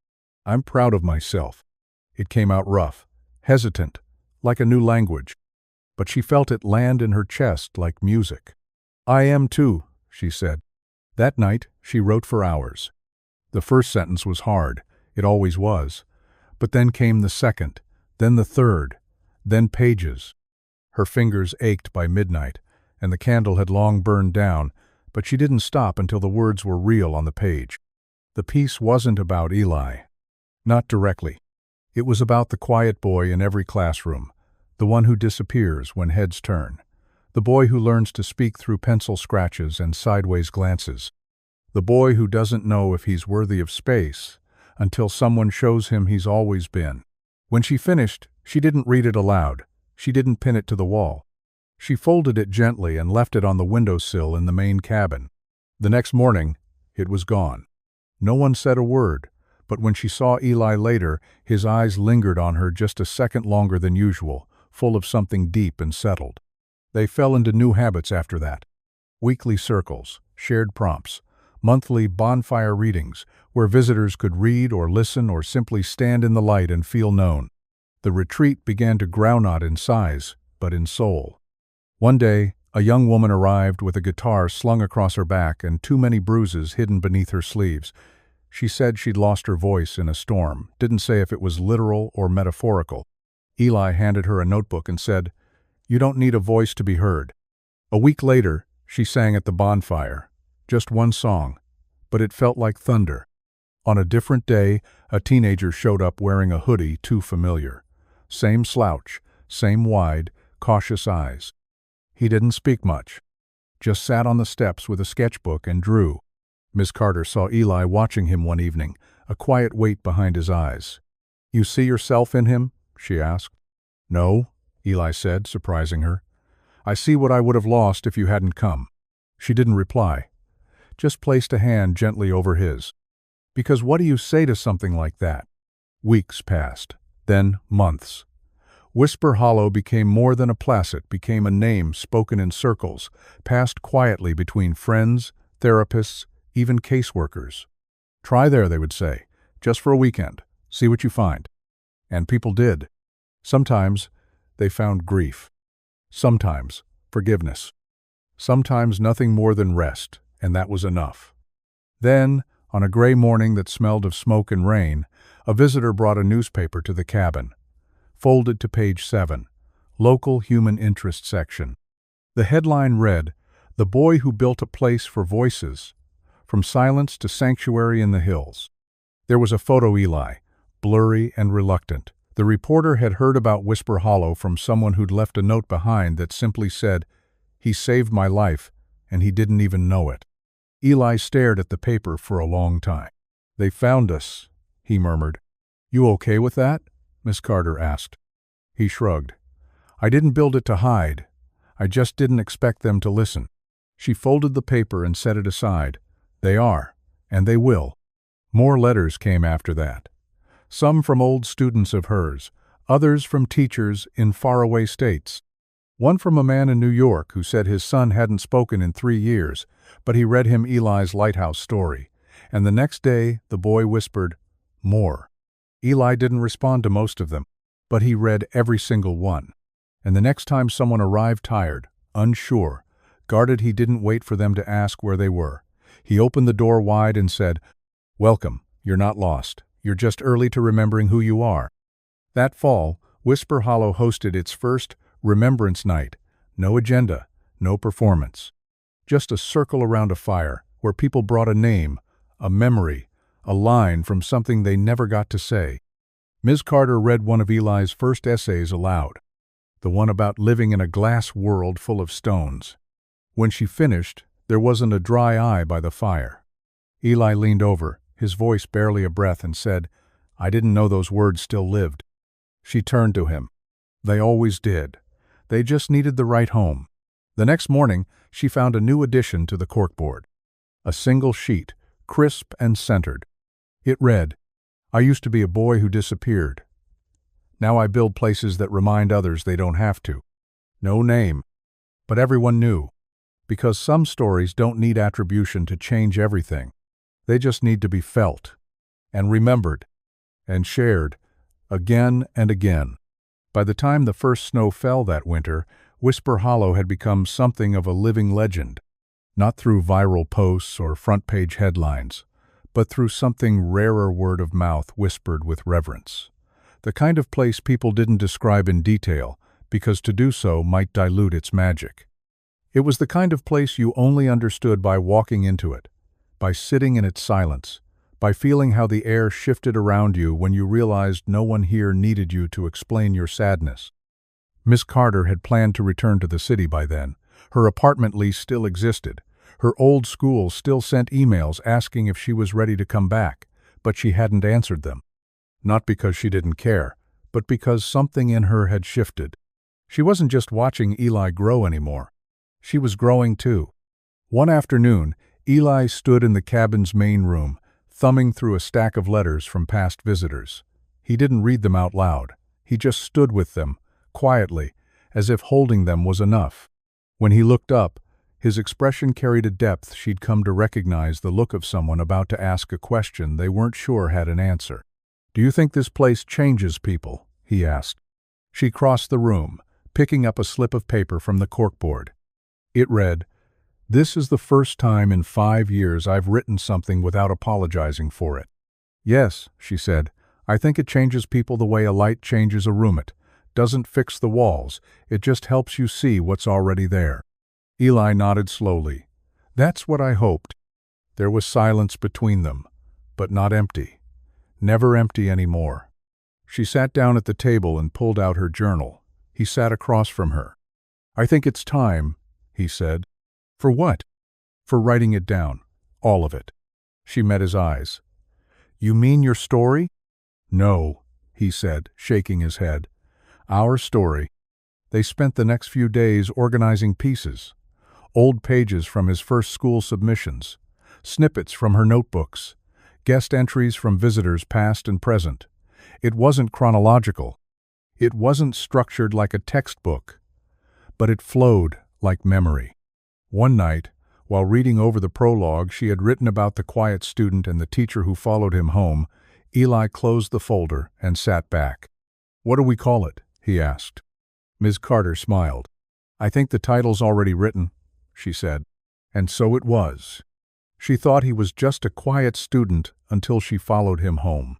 "I'm proud of myself." It came out rough, hesitant, like a new language. But she felt it land in her chest like music. "I am too," she said. That night, she wrote for hours. The first sentence was hard. It always was. But then came the second, then the third, then pages. Her fingers ached by midnight, and the candle had long burned down, but she didn't stop until the words were real on the page. The piece wasn't about Eli. Not directly. It was about the quiet boy in every classroom, the one who disappears when heads turn, the boy who learns to speak through pencil scratches and sideways glances, the boy who doesn't know if he's worthy of space until someone shows him he's always been. When she finished, she didn't read it aloud. She didn't pin it to the wall. She folded it gently and left it on the windowsill in the main cabin. The next morning, it was gone. No one said a word, but when she saw Eli later, his eyes lingered on her just a second longer than usual, full of something deep and settled. They fell into new habits after that. Weekly circles, shared prompts, monthly bonfire readings, where visitors could read or listen or simply stand in the light and feel known. The retreat began to grow not in size, but in soul. One day, a young woman arrived with a guitar slung across her back and too many bruises hidden beneath her sleeves. She said she'd lost her voice in a storm, didn't say if it was literal or metaphorical. Eli handed her a notebook and said, "You don't need a voice to be heard." A week later, she sang at the bonfire. Just one song, but it felt like thunder. On a different day, a teenager showed up wearing a hoodie too familiar. Same slouch, same wide, cautious eyes. He didn't speak much, just sat on the steps with a sketchbook and drew. Miss Carter saw Eli watching him one evening, a quiet weight behind his eyes. "You see yourself in him?" she asked. "No," Eli said, surprising her. "I see what I would have lost if you hadn't come." She didn't reply, just placed a hand gently over his. Because what do you say to something like that? Weeks passed, then months. Whisper Hollow became more than a place, it became a name spoken in circles, passed quietly between friends, therapists, even caseworkers. "Try there," they would say, "just for a weekend. See what you find." And people did. Sometimes they found grief. Sometimes forgiveness. Sometimes nothing more than rest, and that was enough. Then, on a gray morning that smelled of smoke and rain, a visitor brought a newspaper to the cabin. Folded to page 7, Local Human Interest section. The headline read, "The Boy Who Built a Place for Voices, From Silence to Sanctuary in the Hills." There was a photo Eli, blurry and reluctant. The reporter had heard about Whisper Hollow from someone who'd left a note behind that simply said, "He saved my life, and he didn't even know it." Eli stared at the paper for a long time. "They found us," he murmured. "You okay with that?" Miss Carter asked. He shrugged. "I didn't build it to hide. I just didn't expect them to listen." She folded the paper and set it aside. "They are, and they will." More letters came after that. Some from old students of hers, others from teachers in faraway states. One from a man in New York who said his son hadn't spoken in 3 years, but he read him Eli's lighthouse story, and the next day the boy whispered, "More." Eli didn't respond to most of them, but he read every single one. And the next time someone arrived tired, unsure, guarded, he didn't wait for them to ask where they were. He opened the door wide and said, "Welcome, you're not lost. You're just early to remembering who you are." That fall, Whisper Hollow hosted its first Remembrance Night. No agenda, no performance. Just a circle around a fire where people brought a name, a memory, a line from something they never got to say. Ms. Carter read one of Eli's first essays aloud, the one about living in a glass world full of stones. When she finished, there wasn't a dry eye by the fire. Eli leaned over, his voice barely a breath, and said, "I didn't know those words still lived." She turned to him. They always did. They just needed the right home. The next morning, she found a new addition to the corkboard. A single sheet, crisp and centered. It read, "I used to be a boy who disappeared. Now I build places that remind others they don't have to." No name, but everyone knew. Because some stories don't need attribution to change everything. They just need to be felt, and remembered, and shared, again and again. By the time the first snow fell that winter, Whisper Hollow had become something of a living legend. Not through viral posts or front-page headlines, but through something rarer word of mouth whispered with reverence. The kind of place people didn't describe in detail, because to do so might dilute its magic. It was the kind of place you only understood by walking into it, by sitting in its silence, by feeling how the air shifted around you when you realized no one here needed you to explain your sadness. Miss Carter had planned to return to the city by then. Her apartment lease still existed. Her old school still sent emails asking if she was ready to come back, but she hadn't answered them. Not because she didn't care, but because something in her had shifted. She wasn't just watching Eli grow anymore. She was growing too. One afternoon, Eli stood in the cabin's main room, thumbing through a stack of letters from past visitors. He didn't read them out loud. He just stood with them, quietly, as if holding them was enough. When he looked up, his expression carried a depth she'd come to recognize, the look of someone about to ask a question they weren't sure had an answer. "Do you think this place changes people?" he asked. She crossed the room, picking up a slip of paper from the corkboard. It read, This is the first time in 5 years I've written something without apologizing for it. Yes, she said, I think it changes people the way a light changes a room. It doesn't fix the walls, it just helps you see what's already there. Eli nodded slowly. That's what I hoped. There was silence between them, but not empty. Never empty anymore. She sat down at the table and pulled out her journal. He sat across from her. I think it's time, he said. For what? For writing it down. All of it. She met his eyes. You mean your story? No, he said, shaking his head. Our story. They spent the next few days organizing pieces. Old pages from his first school submissions. Snippets from her notebooks. Guest entries from visitors past and present. It wasn't chronological. It wasn't structured like a textbook. But it flowed like memory. One night, while reading over the prologue she had written about the quiet student and the teacher who followed him home, Eli closed the folder and sat back. What do we call it? He asked. Ms. Carter smiled. I think the title's already written, she said. And so it was. She thought he was just a quiet student until she followed him home.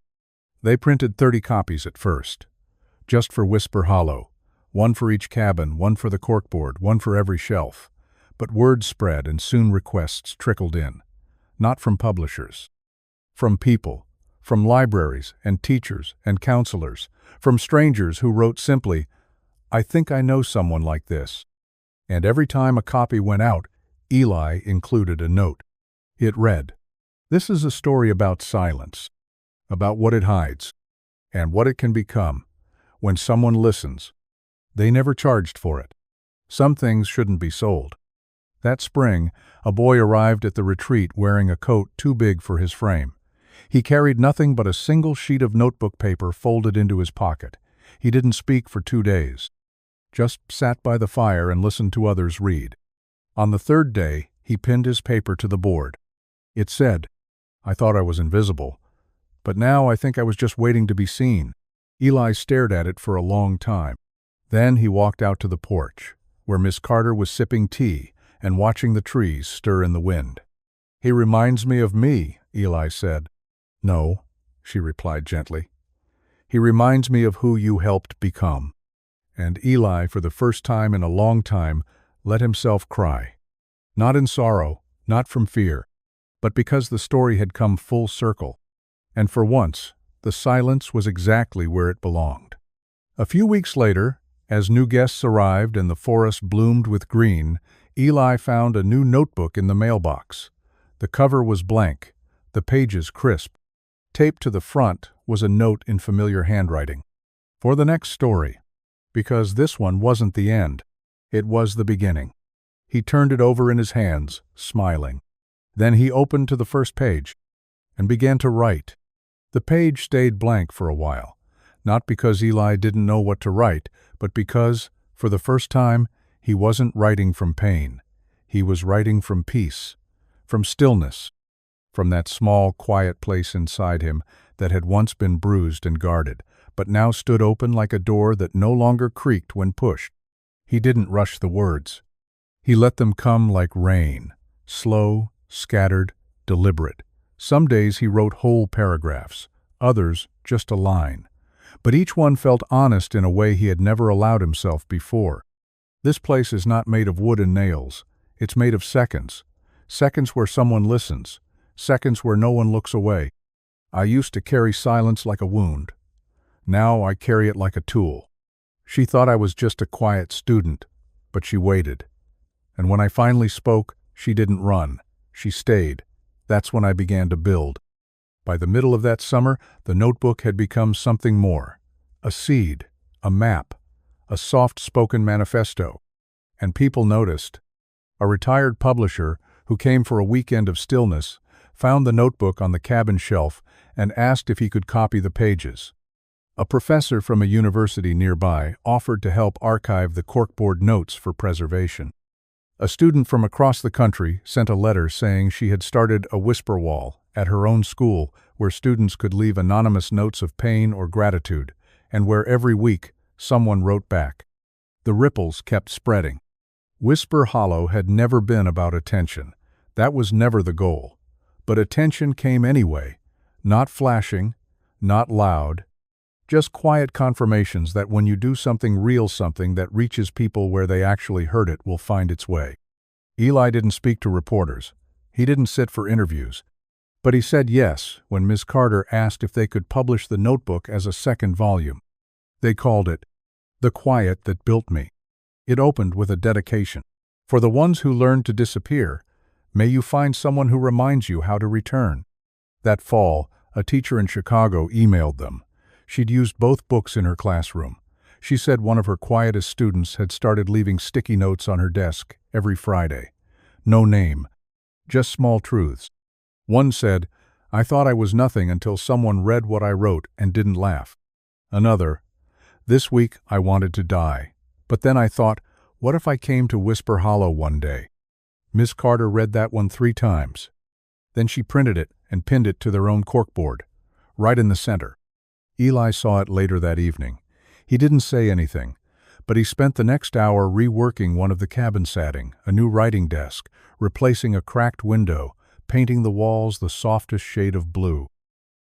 They printed 30 copies at first. Just for Whisper Hollow. One for each cabin, one for the corkboard, one for every shelf. But word spread and soon requests trickled in. Not from publishers. From people. From libraries and teachers and counselors. From strangers who wrote simply, I think I know someone like this. And every time a copy went out, Eli included a note. It read, This is a story about silence. About what it hides. And what it can become. When someone listens. They never charged for it. Some things shouldn't be sold. That spring, a boy arrived at the retreat wearing a coat too big for his frame. He carried nothing but a single sheet of notebook paper folded into his pocket. He didn't speak for 2 days. Just sat by the fire and listened to others read. On the 3rd day, he pinned his paper to the board. It said, I thought I was invisible, but now I think I was just waiting to be seen. Eli stared at it for a long time. Then he walked out to the porch, where Miss Carter was sipping tea and watching the trees stir in the wind. He reminds me of me, Eli said. No, she replied gently. He reminds me of who you helped become. And Eli, for the first time in a long time, let himself cry. Not in sorrow, not from fear, but because the story had come full circle. And for once, the silence was exactly where it belonged. A few weeks later, as new guests arrived and the forest bloomed with green, Eli found a new notebook in the mailbox. The cover was blank, the pages crisp. Taped to the front was a note in familiar handwriting. For the next story. Because this one wasn't the end. It was the beginning. He turned it over in his hands, smiling. Then he opened to the first page and began to write. The page stayed blank for a while, not because Eli didn't know what to write, but because, for the first time, he wasn't writing from pain. He was writing from peace, from stillness, from that small, quiet place inside him that had once been bruised and guarded, but now stood open like a door that no longer creaked when pushed. He didn't rush the words. He let them come like rain, slow, scattered, deliberate. Some days he wrote whole paragraphs, others just a line. But each one felt honest in a way he had never allowed himself before. This place is not made of wood and nails. It's made of seconds. Seconds where someone listens. Seconds where no one looks away. I used to carry silence like a wound. Now I carry it like a tool. She thought I was just a quiet student, but she waited. And when I finally spoke, she didn't run. She stayed. That's when I began to build. By the middle of that summer, the notebook had become something more. A seed, a map, a soft-spoken manifesto. And people noticed. A retired publisher, who came for a weekend of stillness, found the notebook on the cabin shelf and asked if he could copy the pages. A professor from a university nearby offered to help archive the corkboard notes for preservation. A student from across the country sent a letter saying she had started a whisper wall at her own school where students could leave anonymous notes of pain or gratitude, and where every week someone wrote back. The ripples kept spreading. Whisper Hollow had never been about attention. That was never the goal. But attention came anyway, not flashing, not loud, just quiet confirmations that when you do something real, something that reaches people where they actually heard it will find its way. Eli didn't speak to reporters. He didn't sit for interviews. But he said yes when Ms. Carter asked if they could publish the notebook as a second volume. They called it The Quiet That Built Me. It opened with a dedication. For the ones who learned to disappear, may you find someone who reminds you how to return. That fall, a teacher in Chicago emailed them. She'd used both books in her classroom. She said one of her quietest students had started leaving sticky notes on her desk every Friday. No name, just small truths. One said, "I thought I was nothing until someone read what I wrote and didn't laugh." Another, "This week I wanted to die. But then I thought, what if I came to Whisper Hollow one day?" Miss Carter read that one 3 times. Then she printed it and pinned it to their own corkboard, right in the center. Eli saw it later that evening. He didn't say anything, but he spent the next hour reworking one of the cabin setting, a new writing desk, replacing a cracked window, painting the walls the softest shade of blue.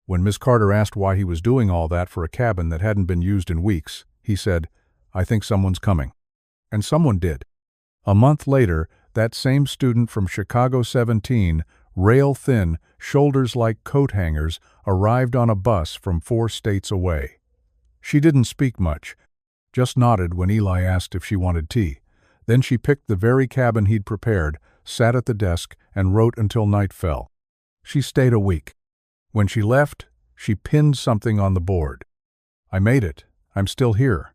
When Miss Carter asked why he was doing all that for a cabin that hadn't been used in weeks, he said, "I think someone's coming." And someone did. A month later, that same student from Chicago 17, rail-thin, shoulders like coat hangers, arrived on a bus from 4 states away. She didn't speak much, just nodded when Eli asked if she wanted tea. Then she picked the very cabin he'd prepared, sat at the desk, and wrote until night fell. She stayed a week. When she left, she pinned something on the board. "I made it. I'm still here.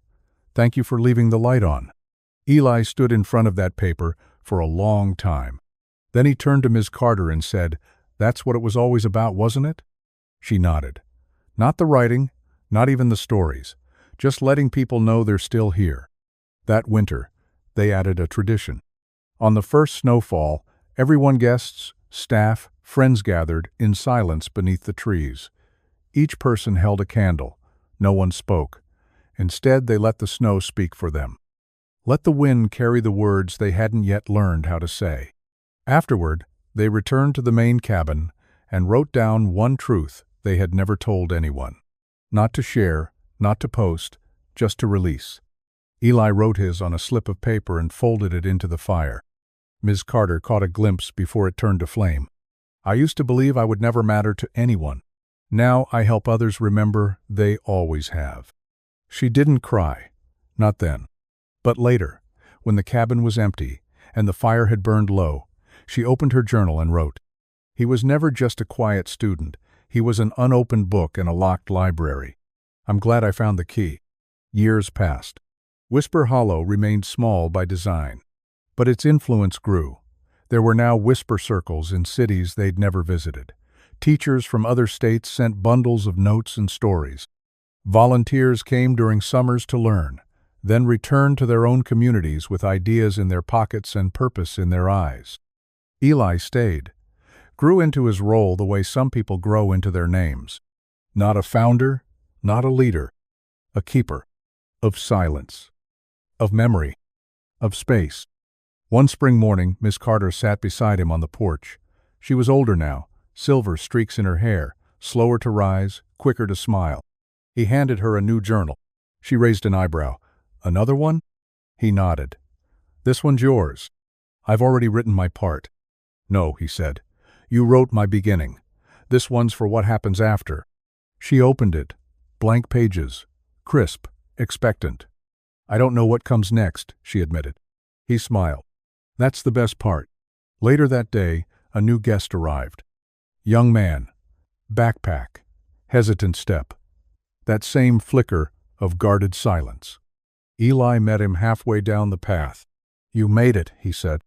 Thank you for leaving the light on." Eli stood in front of that paper for a long time. Then he turned to Ms. Carter and said, "That's what it was always about, wasn't it?" She nodded. Not the writing, not even the stories, just letting people know they're still here. That winter, they added a tradition. On the first snowfall, everyone, guests, staff, friends gathered in silence beneath the trees. Each person held a candle. No one spoke. Instead, they let the snow speak for them. Let the wind carry the words they hadn't yet learned how to say. Afterward, they returned to the main cabin and wrote down one truth they had never told anyone. Not to share, not to post, just to release. Eli wrote his on a slip of paper and folded it into the fire. Ms. Carter caught a glimpse before it turned to flame. "I used to believe I would never matter to anyone. Now I help others remember they always have." She didn't cry. Not then. But later, when the cabin was empty and the fire had burned low, she opened her journal and wrote, "He was never just a quiet student. He was an unopened book in a locked library. I'm glad I found the key." Years passed. Whisper Hollow remained small by design. But its influence grew. There were now whisper circles in cities they'd never visited. Teachers from other states sent bundles of notes and stories. Volunteers came during summers to learn, then returned to their own communities with ideas in their pockets and purpose in their eyes. Eli stayed, grew into his role the way some people grow into their names. Not a founder, not a leader, a keeper. Of silence, of memory, of space. One spring morning, Miss Carter sat beside him on the porch. She was older now, silver streaks in her hair, slower to rise, quicker to smile. He handed her a new journal. She raised an eyebrow. "Another one?" He nodded. "This one's yours. I've already written my part." "No," he said. "You wrote my beginning. This one's for what happens after." She opened it. Blank pages. Crisp. Expectant. "I don't know what comes next," she admitted. He smiled. "That's the best part." Later that day, a new guest arrived. Young man. Backpack. Hesitant step. That same flicker of guarded silence. Eli met him halfway down the path. "You made it," he said.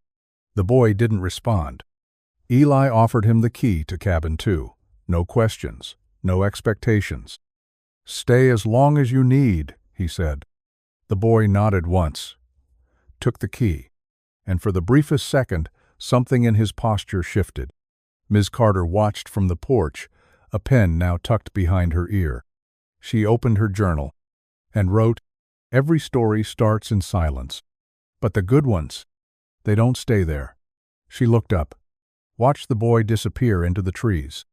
The boy didn't respond. Eli offered him the key to cabin 2. No questions, no expectations. "Stay as long as you need," he said. The boy nodded once, took the key, and for the briefest second, something in his posture shifted. Ms. Carter watched from the porch, a pen now tucked behind her ear. She opened her journal and wrote, "Every story starts in silence, but the good ones, They don't stay there. She looked up, watched the boy disappear into the trees,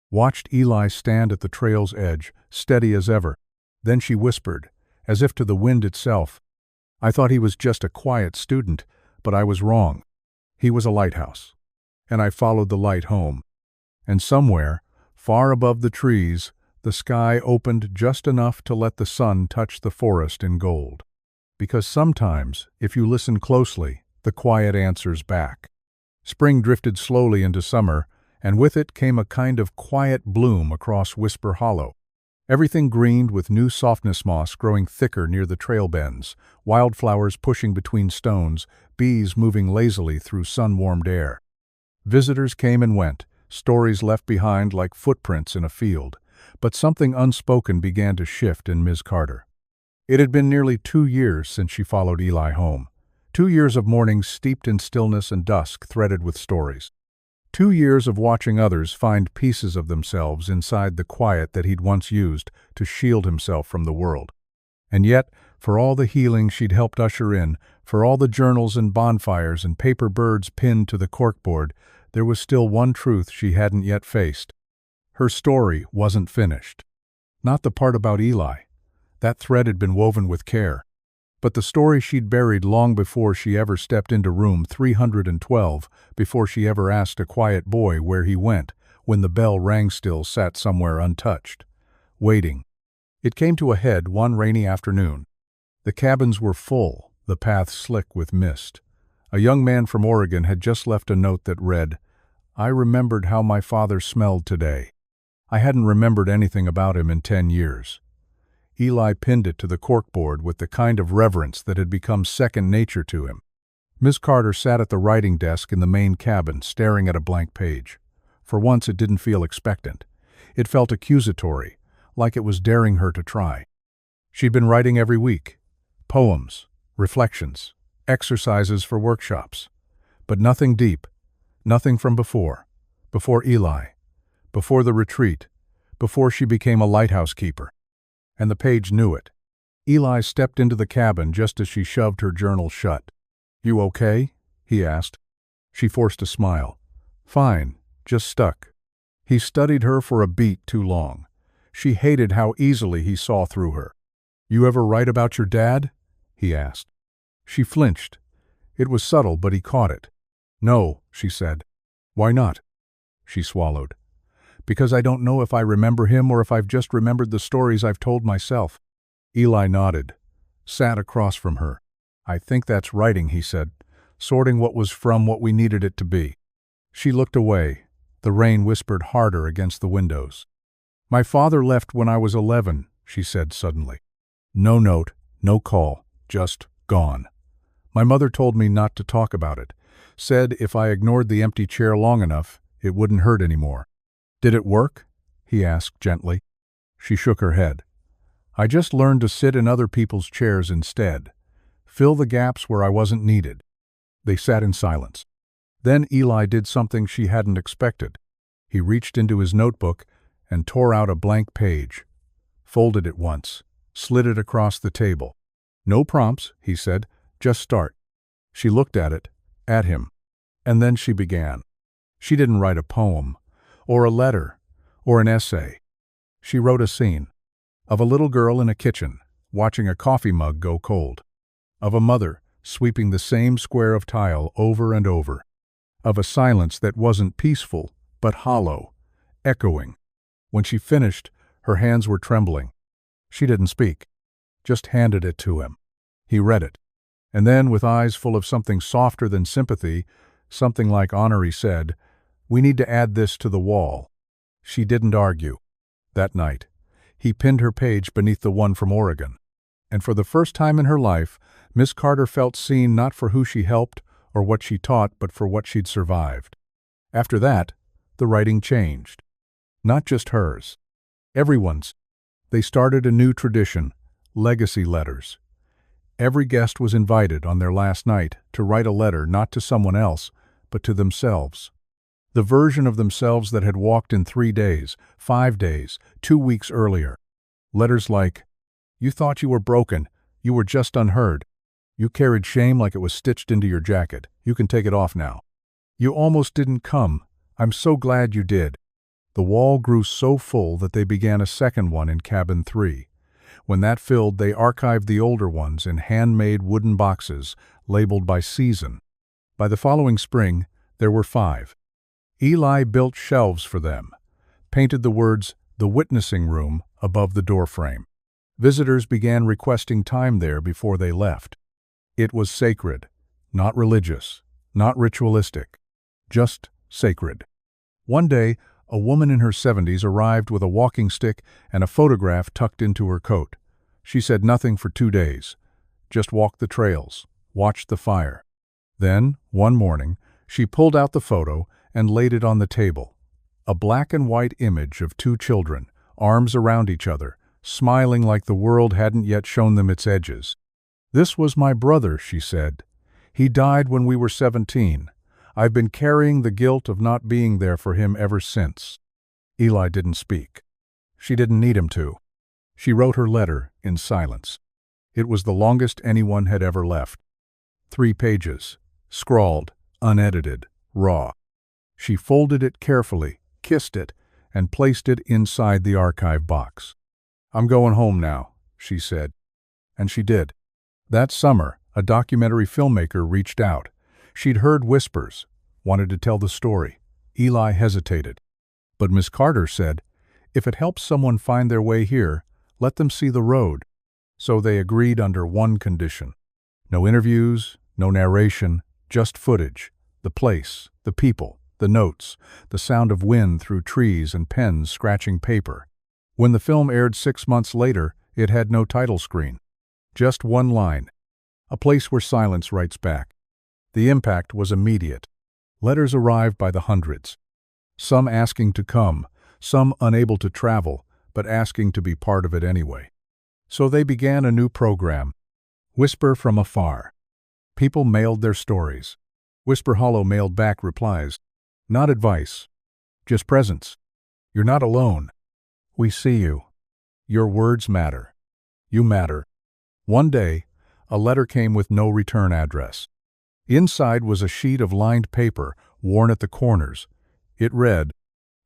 watched Eli stand at the trail's edge, steady as ever. Then she whispered, as if to the wind itself, "I thought he was just a quiet student, but I was wrong. He was a lighthouse." And I followed the light home. And somewhere, far above the trees, the sky opened just enough to let the sun touch the forest in gold. Because sometimes, if you listen closely, the quiet answers back. Spring drifted slowly into summer, and with it came a kind of quiet bloom across Whisper Hollow. Everything greened with new softness moss growing thicker near the trail bends, wildflowers pushing between stones, bees moving lazily through sun-warmed air. Visitors came and went, stories left behind like footprints in a field, but something unspoken began to shift in Ms. Carter. It had been nearly 2 years since she followed Eli home. 2 years of mornings steeped in stillness and dusk threaded with stories. 2 years of watching others find pieces of themselves inside the quiet that he'd once used to shield himself from the world. And yet, for all the healing she'd helped usher in, for all the journals and bonfires and paper birds pinned to the corkboard, there was still one truth she hadn't yet faced. Her story wasn't finished. Not the part about Eli. That thread had been woven with care. But the story she'd buried long before she ever stepped into room 312, before she ever asked a quiet boy where he went, when the bell rang still sat somewhere untouched, waiting. It came to a head one rainy afternoon. The cabins were full, the path slick with mist. A young man from Oregon had just left a note that read, "I remembered how my father smelled today." I hadn't remembered anything about him in 10 years. Eli pinned it to the corkboard with the kind of reverence that had become second nature to him. Miss Carter sat at the writing desk in the main cabin, staring at a blank page. For once it didn't feel expectant. It felt accusatory, like it was daring her to try. She'd been writing every week. Poems, reflections, exercises for workshops. But nothing deep, nothing from before Eli, before the retreat, before she became a lighthouse keeper. And the page knew it. Eli stepped into the cabin just as she shoved her journal shut. "You okay?" he asked. She forced a smile. "Fine, just stuck." He studied her for a beat too long. She hated how easily he saw through her. "You ever write about your dad?" he asked. She flinched. It was subtle, but he caught it. "No," she said. "Why not?" She swallowed. "Because I don't know if I remember him or if I've just remembered the stories I've told myself." Eli nodded, sat across from her. "I think that's writing," he said, "sorting what was from what we needed it to be." She looked away. The rain whispered harder against the windows. "My father left when I was 11, she said suddenly. No note, no call, just gone. My mother told me not to talk about it, said if I ignored the empty chair long enough, it wouldn't hurt anymore. "Did it work?" he asked gently. She shook her head. "I just learned to sit in other people's chairs instead, fill the gaps where I wasn't needed." They sat in silence. Then Eli did something she hadn't expected. He reached into his notebook and tore out a blank page, folded it once, slid it across the table. "No prompts," he said, "just start." She looked at him, and then she began. She didn't write a poem, or a letter, or an essay. She wrote a scene of a little girl in a kitchen, watching a coffee mug go cold, of a mother sweeping the same square of tile over and over, of a silence that wasn't peaceful, but hollow, echoing. When she finished, her hands were trembling. She didn't speak, just handed it to him. He read it, and then, with eyes full of something softer than sympathy, something like honor, he said, "We need to add this to the wall." She didn't argue. That night, he pinned her page beneath the one from Oregon. And for the first time in her life, Miss Carter felt seen not for who she helped or what she taught, but for what she'd survived. After that, the writing changed. Not just hers. Everyone's. They started a new tradition, legacy letters. Every guest was invited on their last night to write a letter not to someone else, but to themselves. The version of themselves that had walked in 3 days, 5 days, 2 weeks earlier. Letters like, "You thought you were broken, you were just unheard. You carried shame like it was stitched into your jacket. You can take it off now. You almost didn't come. I'm so glad you did. The wall grew so full that they began a second one in cabin 3. When that filled, they archived the older ones in handmade wooden boxes labeled by season. By the following spring, there were 5. Eli built shelves for them, painted the words, "The Witnessing Room," above the doorframe. Visitors began requesting time there before they left. It was sacred, not religious, not ritualistic, just sacred. One day, a woman in her 70s arrived with a walking stick and a photograph tucked into her coat. She said nothing for 2 days, just walked the trails, watched the fire. Then, one morning, she pulled out the photo and laid it on the table. A black and white image of 2 children, arms around each other, smiling like the world hadn't yet shown them its edges. "This was my brother," she said. "He died when we were 17. I've been carrying the guilt of not being there for him ever since." Eli didn't speak. She didn't need him to. She wrote her letter in silence. It was the longest anyone had ever left. 3 pages, scrawled, unedited, raw. She folded it carefully, kissed it, and placed it inside the archive box. "I'm going home now," she said. And she did. That summer, a documentary filmmaker reached out. She'd heard whispers, wanted to tell the story. Eli hesitated. But Miss Carter said, "If it helps someone find their way here, let them see the road." So they agreed under one condition. No interviews, no narration, just footage. The place, the people, the notes, the sound of wind through trees and pens scratching paper. When the film aired 6 months later, it had no title screen. Just one line. "A place where silence writes back." The impact was immediate. Letters arrived by the hundreds. Some asking to come, some unable to travel, but asking to be part of it anyway. So they began a new program, Whisper from Afar. People mailed their stories. Whisper Hollow mailed back replies. Not advice, just presence. You're not alone. We see you. Your words matter. You matter. One day, a letter came with no return address. Inside was a sheet of lined paper, worn at the corners. It read,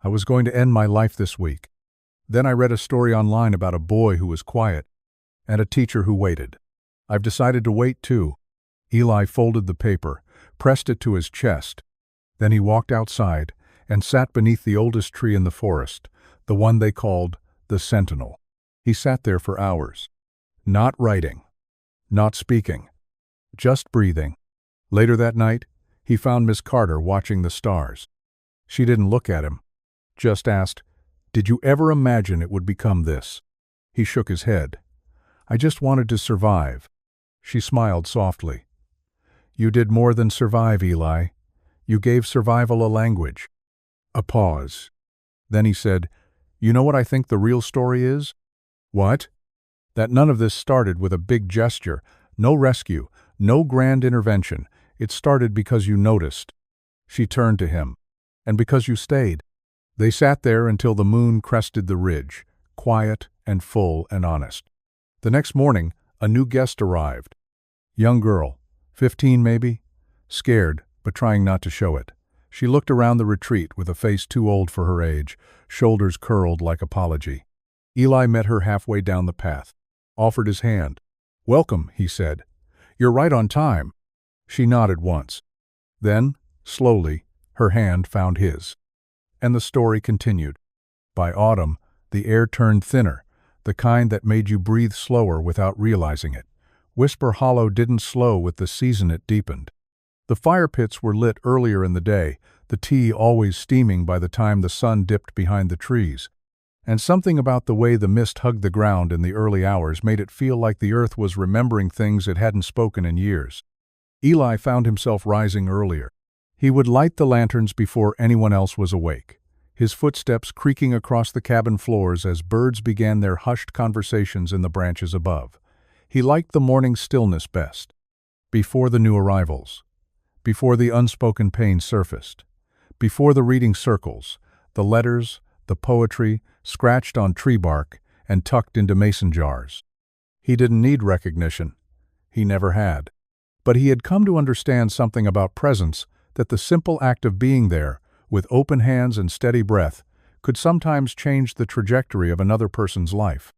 "I was going to end my life this week. Then I read a story online about a boy who was quiet, and a teacher who waited. I've decided to wait too." Eli folded the paper, pressed it to his chest. Then he walked outside and sat beneath the oldest tree in the forest, the one they called the Sentinel. He sat there for hours, not writing, not speaking, just breathing. Later that night, he found Miss Carter watching the stars. She didn't look at him, just asked, "Did you ever imagine it would become this?" He shook his head. "I just wanted to survive." She smiled softly. "You did more than survive, Eli. You gave survival a language." A pause. Then he said, "You know what I think the real story is?" "What?" "That none of this started with a big gesture, no rescue, no grand intervention. It started because you noticed." She turned to him. "And because you stayed." They sat there until the moon crested the ridge, quiet and full and honest. The next morning, a new guest arrived. Young girl, 15 maybe, scared but trying not to show it. She looked around the retreat with a face too old for her age, shoulders curled like apology. Eli met her halfway down the path, offered his hand. "Welcome," he said. "You're right on time." She nodded once. Then, slowly, her hand found his. And the story continued. By autumn, the air turned thinner, the kind that made you breathe slower without realizing it. Whisper Hollow didn't slow with the season it deepened. The fire pits were lit earlier in the day, the tea always steaming by the time the sun dipped behind the trees. And something about the way the mist hugged the ground in the early hours made it feel like the earth was remembering things it hadn't spoken in years. Eli found himself rising earlier. He would light the lanterns before anyone else was awake, his footsteps creaking across the cabin floors as birds began their hushed conversations in the branches above. He liked the morning stillness best, before the new arrivals, before the unspoken pain surfaced, before the reading circles, the letters, the poetry, scratched on tree bark and tucked into mason jars. He didn't need recognition. He never had. But he had come to understand something about presence, that the simple act of being there, with open hands and steady breath, could sometimes change the trajectory of another person's life.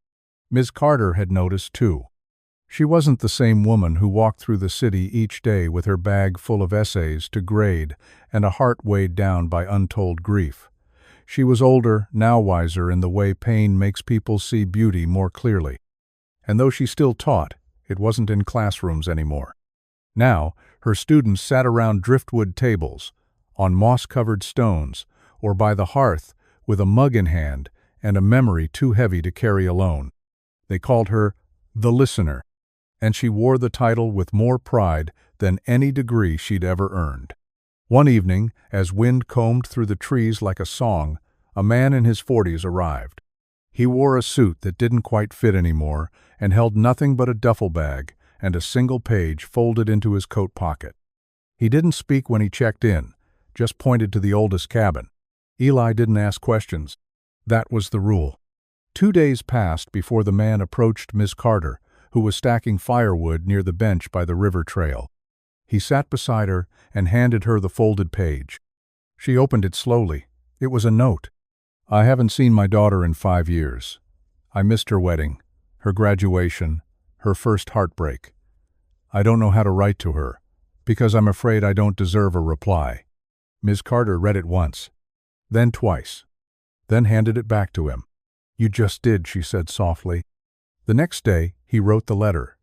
Ms. Carter had noticed, too. She wasn't the same woman who walked through the city each day with her bag full of essays to grade and a heart weighed down by untold grief. She was older, now wiser in the way pain makes people see beauty more clearly. And though she still taught, it wasn't in classrooms anymore. Now, her students sat around driftwood tables, on moss-covered stones, or by the hearth with a mug in hand and a memory too heavy to carry alone. They called her the Listener, and she wore the title with more pride than any degree she'd ever earned. One evening, as wind combed through the trees like a song, a man in his 40s arrived. He wore a suit that didn't quite fit anymore and held nothing but a duffel bag and a single page folded into his coat pocket. He didn't speak when he checked in, just pointed to the oldest cabin. Eli didn't ask questions. That was the rule. 2 days passed before the man approached Miss Carter, who was stacking firewood near the bench by the river trail. He sat beside her and handed her the folded page. She opened it slowly. It was a note. "I haven't seen my daughter in 5 years. I missed her wedding, her graduation, her first heartbreak. I don't know how to write to her, because I'm afraid I don't deserve a reply." Ms. Carter read it once, then twice, then handed it back to him. "You just did," she said softly. The next day, he wrote the letter,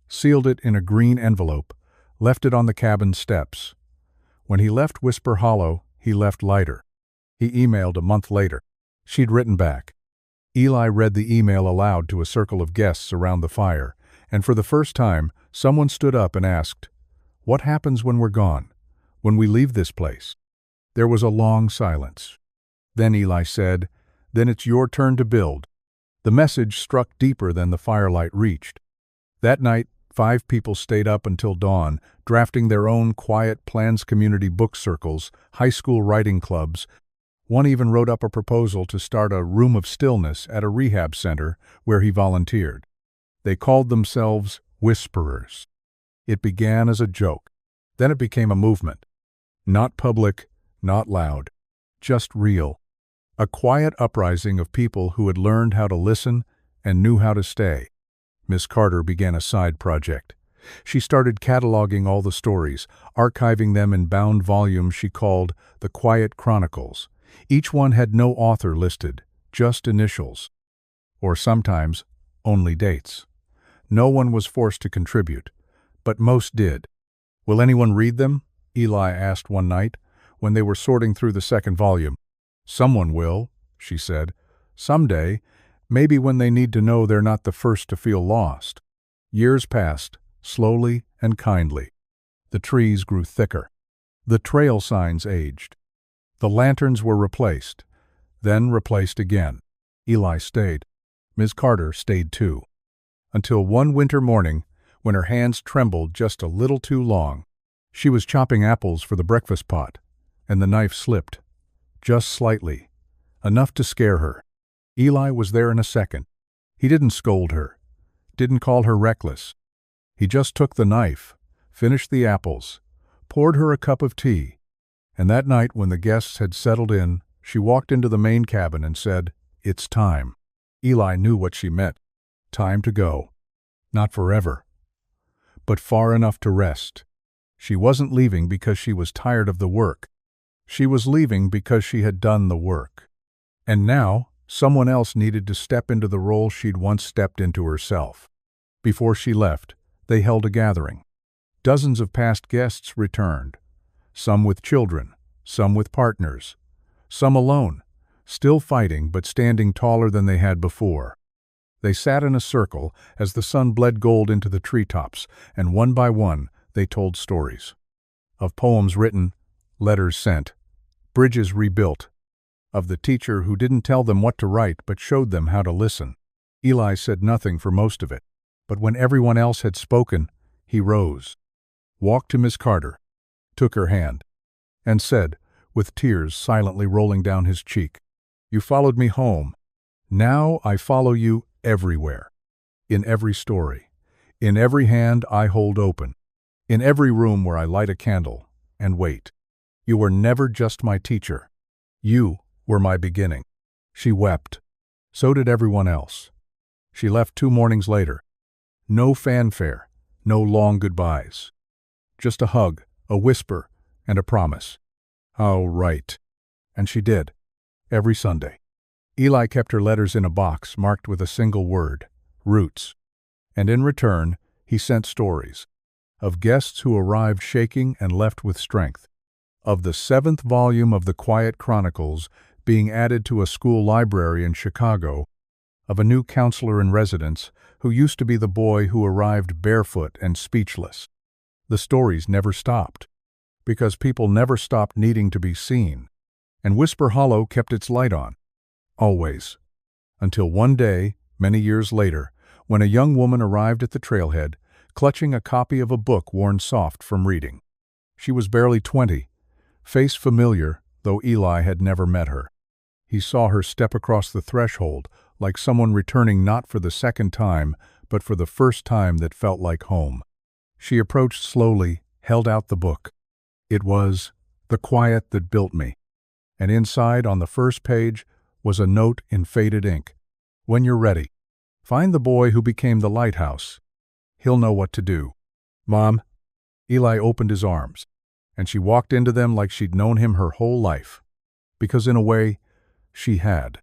sealed it in a green envelope, left it on the cabin steps. When he left Whisper Hollow, he left lighter. He emailed a month later. She'd written back. Eli read the email aloud to a circle of guests around the fire, and for the first time, someone stood up and asked, "What happens when we're gone? When we leave this place?" There was a long silence. Then Eli said, "Then it's your turn to build." The message struck deeper than the firelight reached. That night, 5 people stayed up until dawn, drafting their own quiet plans, community book circles, high school writing clubs. One even wrote up a proposal to start a room of stillness at a rehab center where he volunteered. They called themselves Whisperers. It began as a joke. Then it became a movement. Not public, not loud, just real. A quiet uprising of people who had learned how to listen and knew how to stay. Miss Carter began a side project. She started cataloging all the stories, archiving them in bound volumes she called The Quiet Chronicles. Each one had no author listed, just initials. Or sometimes, only dates. No one was forced to contribute, but most did. "Will anyone read them?" Eli asked one night, when they were sorting through the second volume. "Someone will," she said. "Someday, maybe when they need to know they're not the first to feel lost." Years passed, slowly and kindly. The trees grew thicker. The trail signs aged. The lanterns were replaced, then replaced again. Eli stayed. Ms. Carter stayed too. Until one winter morning, when her hands trembled just a little too long. She was chopping apples for the breakfast pot, and the knife slipped. Just slightly. Enough to scare her. Eli was there in a second. He didn't scold her. Didn't call her reckless. He just took the knife, finished the apples, poured her a cup of tea, and that night when the guests had settled in, she walked into the main cabin and said, "It's time." Eli knew what she meant. Time to go. Not forever, but far enough to rest. She wasn't leaving because she was tired of the work. She was leaving because she had done the work. And now, someone else needed to step into the role she'd once stepped into herself. Before she left, they held a gathering. Dozens of past guests returned, some with children, some with partners, some alone, still fighting but standing taller than they had before. They sat in a circle as the sun bled gold into the treetops, and one by one they told stories. Of poems written, letters sent, bridges rebuilt. Of the teacher who didn't tell them what to write but showed them how to listen. Eli said nothing for most of it, but when everyone else had spoken, he rose, walked to Miss Carter, took her hand, and said, with tears silently rolling down his cheek, "You followed me home. Now I follow you everywhere. In every story. In every hand I hold open. In every room where I light a candle and wait. You were never just my teacher. You were my beginning." She wept. So did everyone else. She left 2 mornings later. No fanfare, no long goodbyes. Just a hug, a whisper, and a promise. "Oh, right." And she did. Every Sunday. Eli kept her letters in a box marked with a single word, Roots. And in return, he sent stories of guests who arrived shaking and left with strength, of the 7th volume of the Quiet Chronicles being added to a school library in Chicago, of a new counselor in residence who used to be the boy who arrived barefoot and speechless. The stories never stopped, because people never stopped needing to be seen, and Whisper Hollow kept its light on, always, until one day, many years later, when a young woman arrived at the trailhead, clutching a copy of a book worn soft from reading. She was barely 20, face familiar, though Eli had never met her. He saw her step across the threshold, like someone returning not for the second time, but for the first time that felt like home. She approached slowly, held out the book. It was The Quiet That Built Me, and inside, on the first page, was a note in faded ink. "When you're ready, find the boy who became the lighthouse. He'll know what to do." "Mom." Eli opened his arms, and she walked into them like she'd known him her whole life. Because in a way, she had.